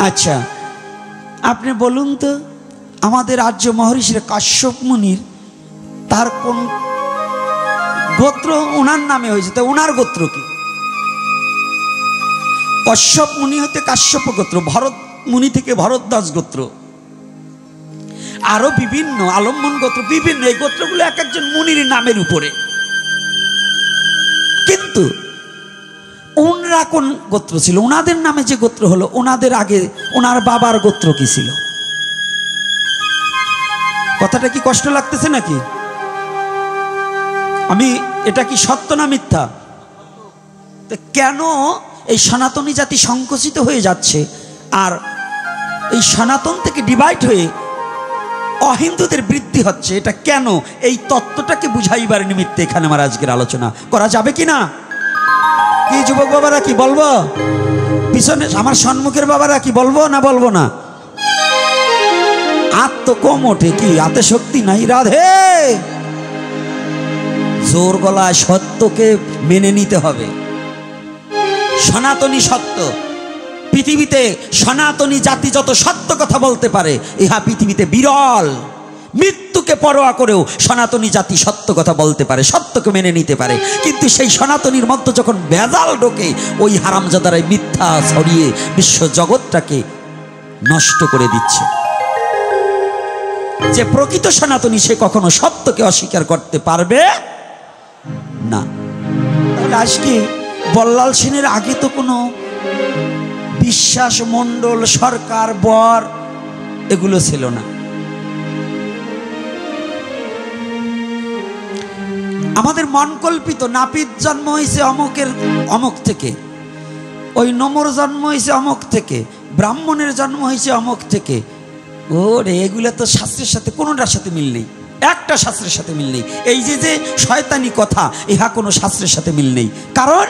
আচ্ছা, আপনি বলুন তো, আমাদের আর্য মহর্ষির কাশ্যপ মুনির তার কোন গোত্র ওনার নামে হয়েছে? তো ওনার গোত্র কি? কশ্যপ মুনি হতে কাশ্যপ গোত্র, ভরত মুনি থেকে ভরদ্বাজ গোত্র, আরো বিভিন্ন আলম্বন গোত্র, বিভিন্ন এই গোত্রগুলো এক একজন মুনির নামের উপরে। কিন্তু ওনারা কোন গোত্র ছিল? ওনাদের নামে যে গোত্র হলো, ওনাদের আগে ওনার বাবার গোত্র কি ছিল? কথাটা কি কষ্ট লাগতেছে নাকি? আমি এটা কি সত্য না মিথ্যা? তো কেন এই সনাতনী জাতি সংকুচিত হয়ে যাচ্ছে, আর এই সনাতন থেকে ডিভাইড হয়ে অহিন্দুদের বৃদ্ধি হচ্ছে? এটা কেন? এই তত্ত্বটাকে বুঝাইবার নিমিত্তে এখানে আমার আজকের আলোচনা করা যাবে কি না? কি যুবক বাবারা, কি বলবো? পিছনে আমার সম্মুখের বাবারা কি বলবো না বলবো না? হাত তো কম ওঠে, কি হাতে শক্তি নাই? রাধে, জোর গলায় সত্যকে মেনে নিতে হবে। সনাতনী সত্য, পৃথিবীতে সনাতনী জাতি যত সত্য কথা বলতে পারে ইহা পৃথিবীতে বিরল। মৃত্যুকে পরোয়া করেও সনাতনী জাতি সত্য কথা বলতে পারে, সত্যকে মেনে নিতে পারে। কিন্তু সেই সনাতনীর মধ্যে যখন ভেজাল ঢোকে, ওই হারামজাদারাই মিথ্যা ছড়িয়ে বিশ্ব জগৎটাকে নষ্ট করে দিচ্ছে। যে প্রকৃত সনাতনী সে কখনো সত্যকে অস্বীকার করতে পারবে না। তাহলে আজকে বল্লাল সেনের আগে তো কোনো বিশ্বাস মণ্ডল, সরকার, বর এগুলো ছিল না। আমাদের মন কল্পিত নাপিত জন্ম হয়েছে অমুকের অমুক থেকে, ওই নমর জন্ম হয়েছে অমুক থেকে, ব্রাহ্মণের জন্ম হয়েছে অমুক থেকে। ওরে, এগুলো তো শাস্ত্রের সাথে কোনোটার সাথে মিল নেই, একটা শাস্ত্রের সাথে মিল নেই। এই যে যে শয়তানি কথা, ইহা কোনো শাস্ত্রের সাথে মিল নেই। কারণ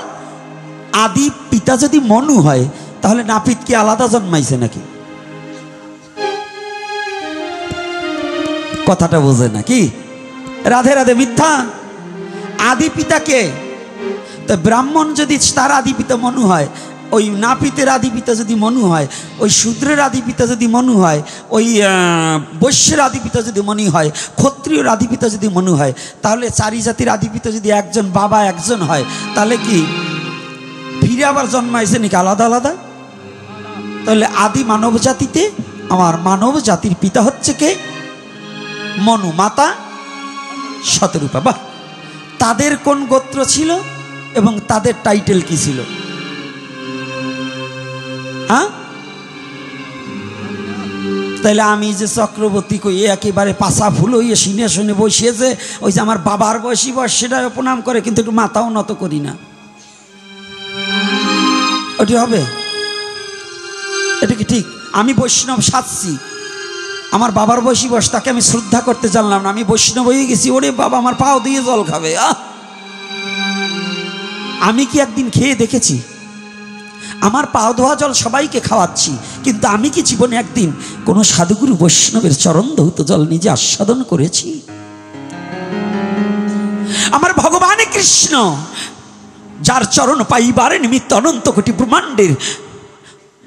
আদি পিতা যদি মনু হয়, তাহলে নাপিত কি আলাদা জন্মাইছে নাকি? কথাটা বোঝে নাকি? রাধে রাধে, মিথ্যা। আদি পিতাকে, তো ব্রাহ্মণ যদি তার আদি পিতা মনু হয়, ওই নাপিতের আদি পিতা যদি মনু হয়, ওই শূদ্রের আদি পিতা যদি মনু হয়, ওই বৈশ্যের আদি পিতা যদি মনু হয়, ক্ষত্রিয়র আদি পিতা যদি মনু হয়, তাহলে চারি জাতির আদি পিতা যদি একজন বাবা একজন হয়, তাহলে কি ফিরে আবার জন্মাইছে নাকি আলাদা আলাদা? তাহলে আদি মানব জাতিতে আমার মানব জাতির পিতা হচ্ছে কে? মনু, মাতা শতরূপা। বাহ, তাদের কোন গোত্র ছিল এবং তাদের টাইটেল কি ছিল? হ্যাঁ, তাইলে আমি যে চক্রবর্তী কই একেবারে পাশা ভুল হইয়ে শুনে শুনে বসিয়েছে, ওই যে আমার বাবার বয়সী বয়স সেটা প্রণাম করে, কিন্তু একটু মাথাও নত করি না, ওটি হবে? এটা কি ঠিক? আমি বৈষ্ণব সাজছি, আমার বাবার বয়সী বয়স, তাকে আমি শ্রদ্ধা করতে জানলাম না, আমি বৈষ্ণব হয়ে গেছি। ওরে বাবা, আমার পাও দিয়ে জল খাবে। আমি কি একদিন খেয়ে দেখেছি? আমার পাও ধোয়া জল সবাইকে খাওয়াচ্ছি, কিন্তু আমি কি জীবনে একদিন কোনো সাধুগুরু বৈষ্ণবের চরণ ধৌত জল নিজে আস্বাদন করেছি? আমার ভগবান কৃষ্ণ, যার চরণ পাইবার নিমিত্ত অনন্ত কোটি ব্রহ্মাণ্ডের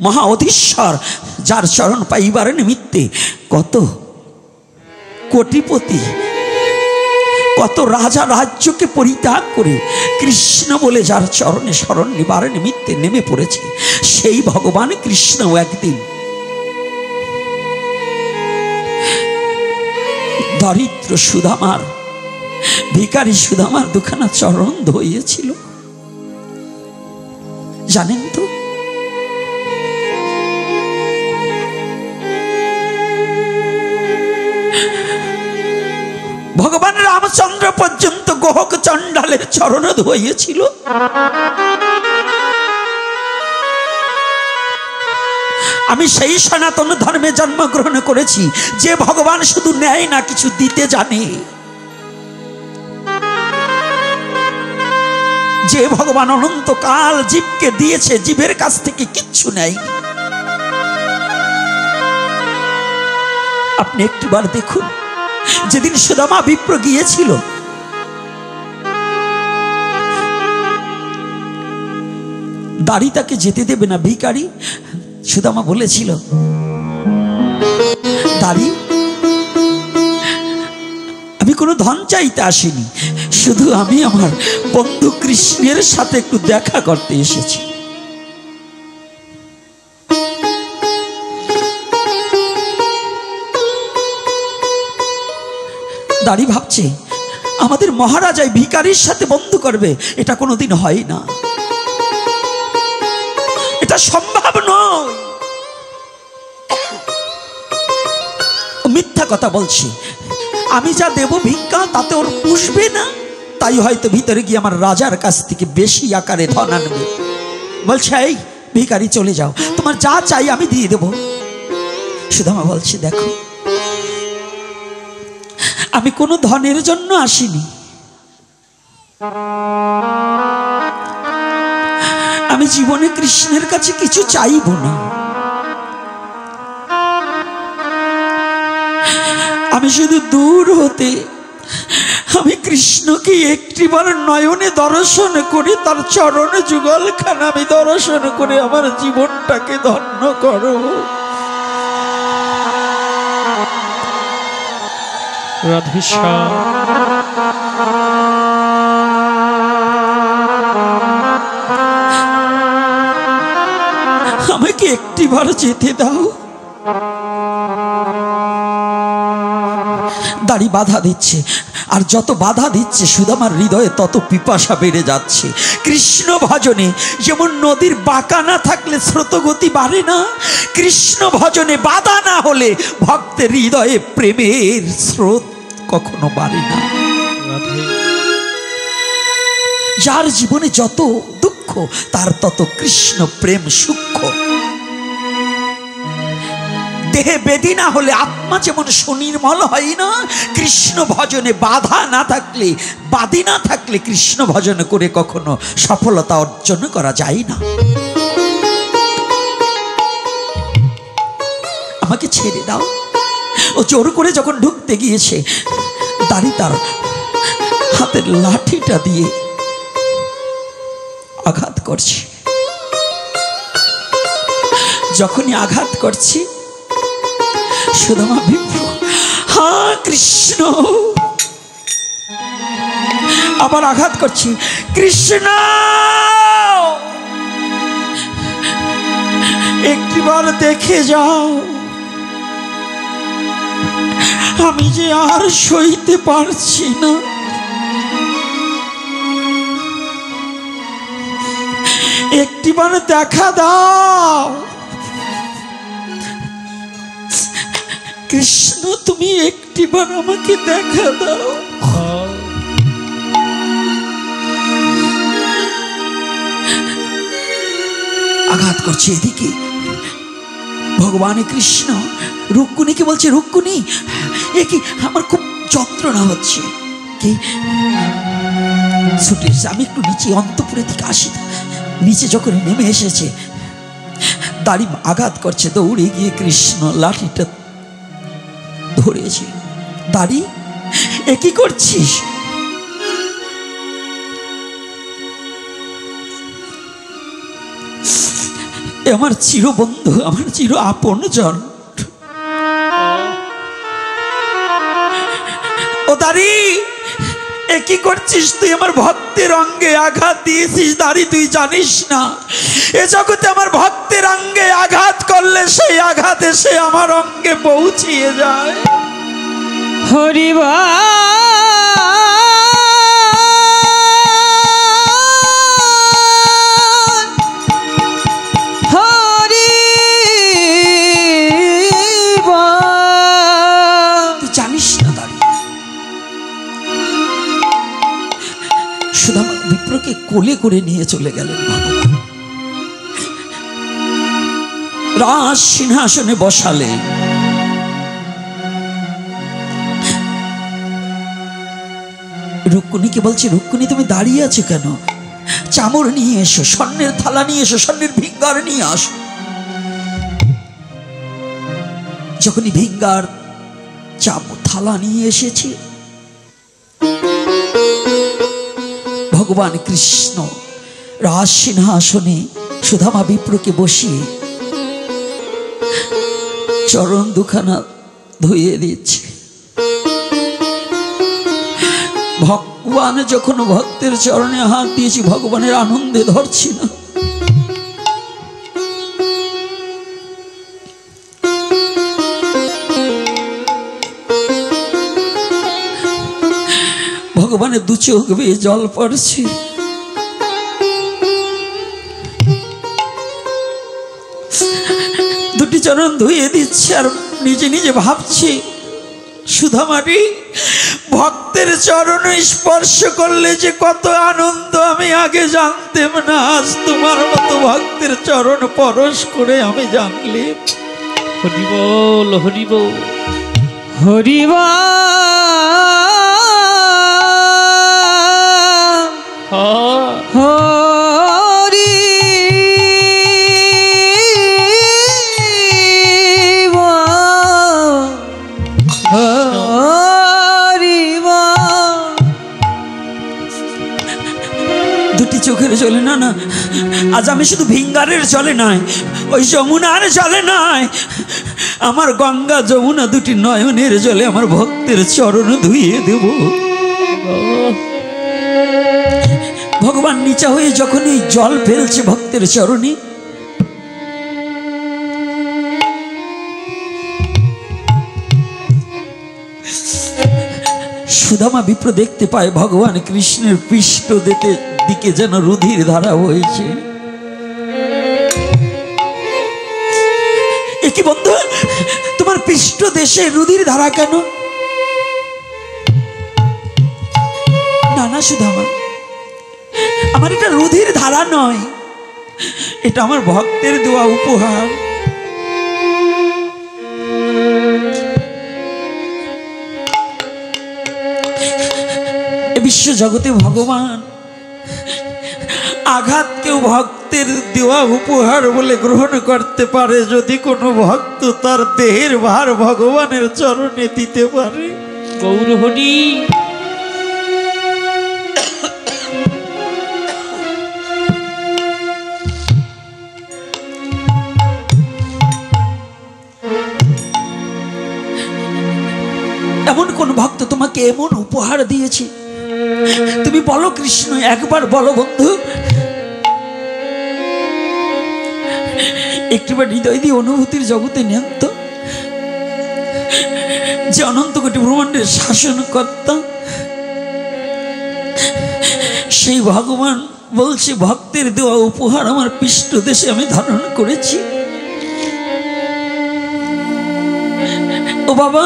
মহা অধীশ্বর, যার চরণ পাইবার নিমিত্তে কত কোটিপতি, কত রাজা রাজ্যকে পরিত্যাগ করে কৃষ্ণ বলে যার চরণে শরণ নিবার নিমিত্তে নেমে পড়েছে, সেই ভগবান কৃষ্ণ একদিন দরিদ্র সুদামার, ভিখারি সুদামার দুখানা চরণ ধুইয়েছিল। জানেন তো? ভগবান রামচন্দ্র পর্যন্ত গোহক চণ্ডালের চরণ ধুইয়েছিল। আমি সেই সনাতন ধর্মে জন্মগ্রহণ করেছি যে ভগবান শুধু নেয় না, কিছু দিতে জানে। যে ভগবান অনন্তকাল জীবকে দিয়েছে, জীবের কাছ থেকে কিচ্ছু নেই। আপনি একটিবার দেখুন, যেদিন সুদামা বিপ্র গিয়েছিল দাড়ি তাকে যেতে দেবে না। ভিখারি সুদামা বলেছিল, দাড়ি আমি কোনো ধন চাইতে আসিনি, শুধু আমি আমার বন্ধু কৃষ্ণের সাথে একটু দেখা করতে এসেছি। দাড়ি ভাবছে আমাদের মহারাজ এই ভিখারির সাথে বন্ধু করবে, এটা কোনোদিন হয় না, এটা সম্ভব নয়। মিথ্যা কথা বলছি, আমি যা দেব ভিক্ষা তাতে ওর পুষবে না, তাই হয়তো ভিতরে গিয়ে আমার রাজার কাছ থেকে বেশি আকারে ধন আনবে। বলছে এই ভিখারি চলে যাও, তোমার যা চাই আমি দিয়ে দেব। সুদামা বলছে দেখো আমি কোনো ধনের জন্য আসিনি, আমি জীবনে কৃষ্ণের কাছে কিছু চাইব না, আমি শুধু দূর হতে আমি কৃষ্ণকে একটিবার নয়নে দর্শন করে তার চরণে যুগলখানা আমি দর্শন করে আমার জীবনটাকে ধন্য করো। রাধেশ্যাম আমাকে একটিবার যেতে দাও। দাড়ি বাধা দিচ্ছে, আর যত বাধা দিচ্ছে সুদামার হৃদয়ে তত পিপাসা বেড়ে যাচ্ছে। কৃষ্ণ ভজনে যেমন নদীর বাঁকা না থাকলে স্রোতগতি বাড়ে না, কৃষ্ণ ভজনে বাধা না হলে ভক্তের হৃদয়ে প্রেমের স্রোত কখনো বাড়ে না। যার জীবনে যত দুঃখ তার তত কৃষ্ণ প্রেম সূক্ষ্ম। দেহে বেদি না হলে আত্মা যেমন সুনির্মল হয় না, কৃষ্ণ ভজনে বাধা না থাকলে, বাদি না থাকলে কৃষ্ণ ভজন করে কখনো সফলতা অর্জন করা যায় না। আমাকে ছেড়ে দাও। ও জোর করে যখন ঢুকতে গিয়েছে, দাড়ি তার হাতের লাঠিটা দিয়ে আঘাত করছে। যখনই আঘাত করছি সুদামা বিপ্র, হ্যাঁ কৃষ্ণ, আবার আঘাত করছি, কৃষ্ণ একটিবার দেখে যাও, আমি যে আর সইতে পারছি না। একটিবার দেখা দাও কৃষ্ণ, তুমি একটিবার আমাকে দেখা দাও। আঘাত করছে এদিকে ভগবান কৃষ্ণ রুক্মিণীকে বলছে, রুক্মিণী এ কি, আমার খুব যন্ত্রণা হচ্ছে। কি ছুটে এসেছে, আমি একটু নিচে অন্তপুরে থেকে আসি। নিচে যখন নেমে এসেছে, দাড়ি আঘাত করছে, দৌড়ে গিয়ে কৃষ্ণ লাঠিটা ধরেছে। দাড়ি এ কি করছিস? আমার চিরবন্ধু, আমার চির আপন জন। ও দাড়ি এ কি করছিস তুই? আমার ভক্তের অঙ্গে আঘাত দিয়েছিস। দাড়ি তুই জানিস না এ জগতে আমার ভক্তের অঙ্গে আঘাত করলে সেই আঘাত এসে আমার অঙ্গে পৌঁছিয়ে যায়। হরিবা বিপ্রকে কোলে করে নিয়ে চলে গেলেন ভগবান। রাজ সিংহাসনে বসালেন। রুক্মিণীকে বলছে, রুক্মিণী তুমি দাঁড়িয়ে আছো কেন? চামড় নিয়ে এসো, স্বর্ণের থালা নিয়ে এসো, স্বর্ণের ভিঙ্গার নিয়ে আসো। যখনই ভিঙ্গার থালা নিয়ে এসেছে, ভগবান কৃষ্ণ রাজ সিংহাসনে সুধামা বিপ্রকে বসিয়ে চরণ দুখানা ধুইয়ে দিচ্ছে। ভগবান যখন ভক্তের চরণে হাত দিয়েছি, ভগবানের আনন্দে ধরছি না। ভগবানের দু চোখ বেয়ে জল পড়ছে। দুটি চরণ ধুয়ে দিচ্ছে আর নিজে নিজে ভাবছি, সুধামাটি ভক্তের চরণ স্পর্শ করলে যে কত আনন্দ আমি আগে জানতাম না। আজ তোমার মতো ভক্তের চরণ পরশ করে আমি জানলাম। হরি বল, হরি বল, হরি বল, হরি বল, হরি বল। দুটি চোখের জলে না না, আজ আমি শুধু ভিঙ্গারের জলে নয়, ওই যমুনার জলে নয়, আমার গঙ্গা যমুনা দুটি নয়নের জলে আমার ভক্তের চরণ ধুইয়ে দেব। ভগবান নিচা হয়ে যখন এই জল ফেলছে ভক্তের চরণে, সুদামা বিপ্র দেখতে পায় ভগবান কৃষ্ণের পৃষ্ঠ দিকে যেন রুধির ধারা বইছে। কি বন্ধু, তোমার পৃষ্ঠ দেশে রুধির ধারা কেন? না না সুদামা, আমার এটা রুধির ধারা নয়, এটা আমার ভক্তের দেওয়া উপহার। বিশ্ব জগতে ভগবান আঘাত কেউ ভক্তের দেওয়া উপহার বলে গ্রহণ করতে পারে যদি কোনো ভক্ত তার দেহের ভার ভগবানের চরণে দিতে পারে। গৌর হরি। এমন কোন ভক্ত তোমাকে এমন উপহার দিয়েছে? তুমি বলো কৃষ্ণ, একবার বলো বন্ধু, একটিবার হৃদয় দিয়ে অনুভূতির জগতে নেন তো, যে অনন্ত কোটি ব্রহ্মাণ্ডের শাসনকর্তা সেই ভগবান বলছে ভক্তের দেওয়া উপহার আমার পৃষ্ঠ দেশে আমি ধারণ করেছি। ও বাবা,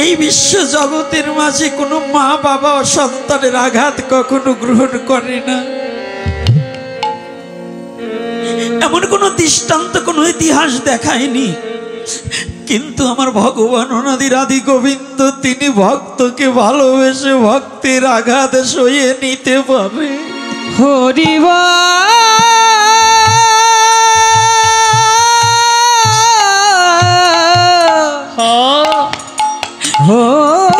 এই বিশ্ব জগতের মাঝে কোনো মা বাবা সন্তানের আঘাত কখনো গ্রহণ করে না, এমন কোনো দৃষ্টান্ত কোনো ইতিহাস দেখায়নি। কিন্তু আমার ভগবান অনাদির আদি গোবিন্দ, তিনি ভক্তকে ভালোবেসে ভক্তের আঘাত সইয়ে নিতে পারে। হরি বল,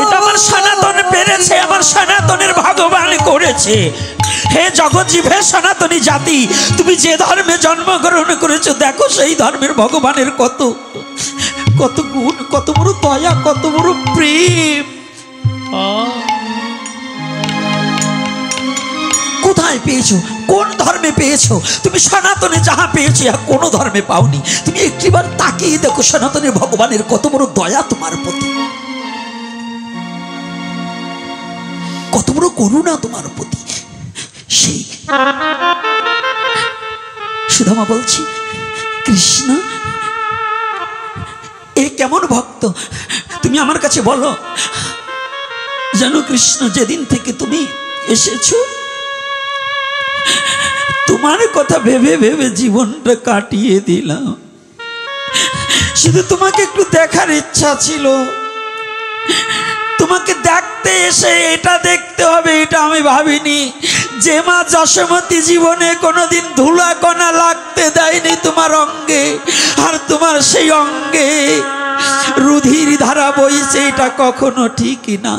এটা আমার সনাতন পেরেছে, আমার সনাতনের ভগবান করেছে। হে জগৎজীব, হে সনাতনী জাতি, তুমি যে ধর্মে জন্মগ্রহণ করেছো, দেখো সেই ধর্মের ভগবানের কত কত গুণ, কত বড় দয়া, কত বড় প্রেম। কোথায় পেয়েছো? কোন ধর্মে পেয়েছো? তুমি সনাতনে যাহা পেয়েছো আর কোন ধর্মে পাওনি। তুমি একটিবার তাকিয়ে দেখো সনাতনের ভগবানের কত বড় দয়া তোমার প্রতি, কত বড় করুণা তোমার প্রতি। সেই সুদামা বলছি, কৃষ্ণ এ কেমন ভক্ত তুমি আমার কাছে বলো। জানো কৃষ্ণ, যেদিন থেকে তুমি এসেছো, তোমার কথা ভেবে ভেবে জীবনটা কাটিয়ে দিলাম। শুধু তোমাকে একটু দেখার ইচ্ছা ছিল, তোমাকে দেখতে এসে এটা দেখতে হবে এটা আমি ভাবিনি। যে মা যশোমতী জীবনে কোনোদিন ধুলা কণা লাগতে দেয়নি তোমার অঙ্গে, আর তোমার সেই অঙ্গে রুধির ধারা বইছে, এটা কখনো ঠিকই না।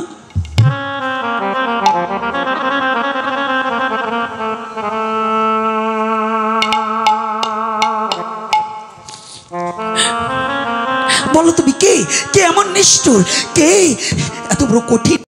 বলো তুমি কে কে এমন নিষ্ঠুর, কে এত বড় কঠিন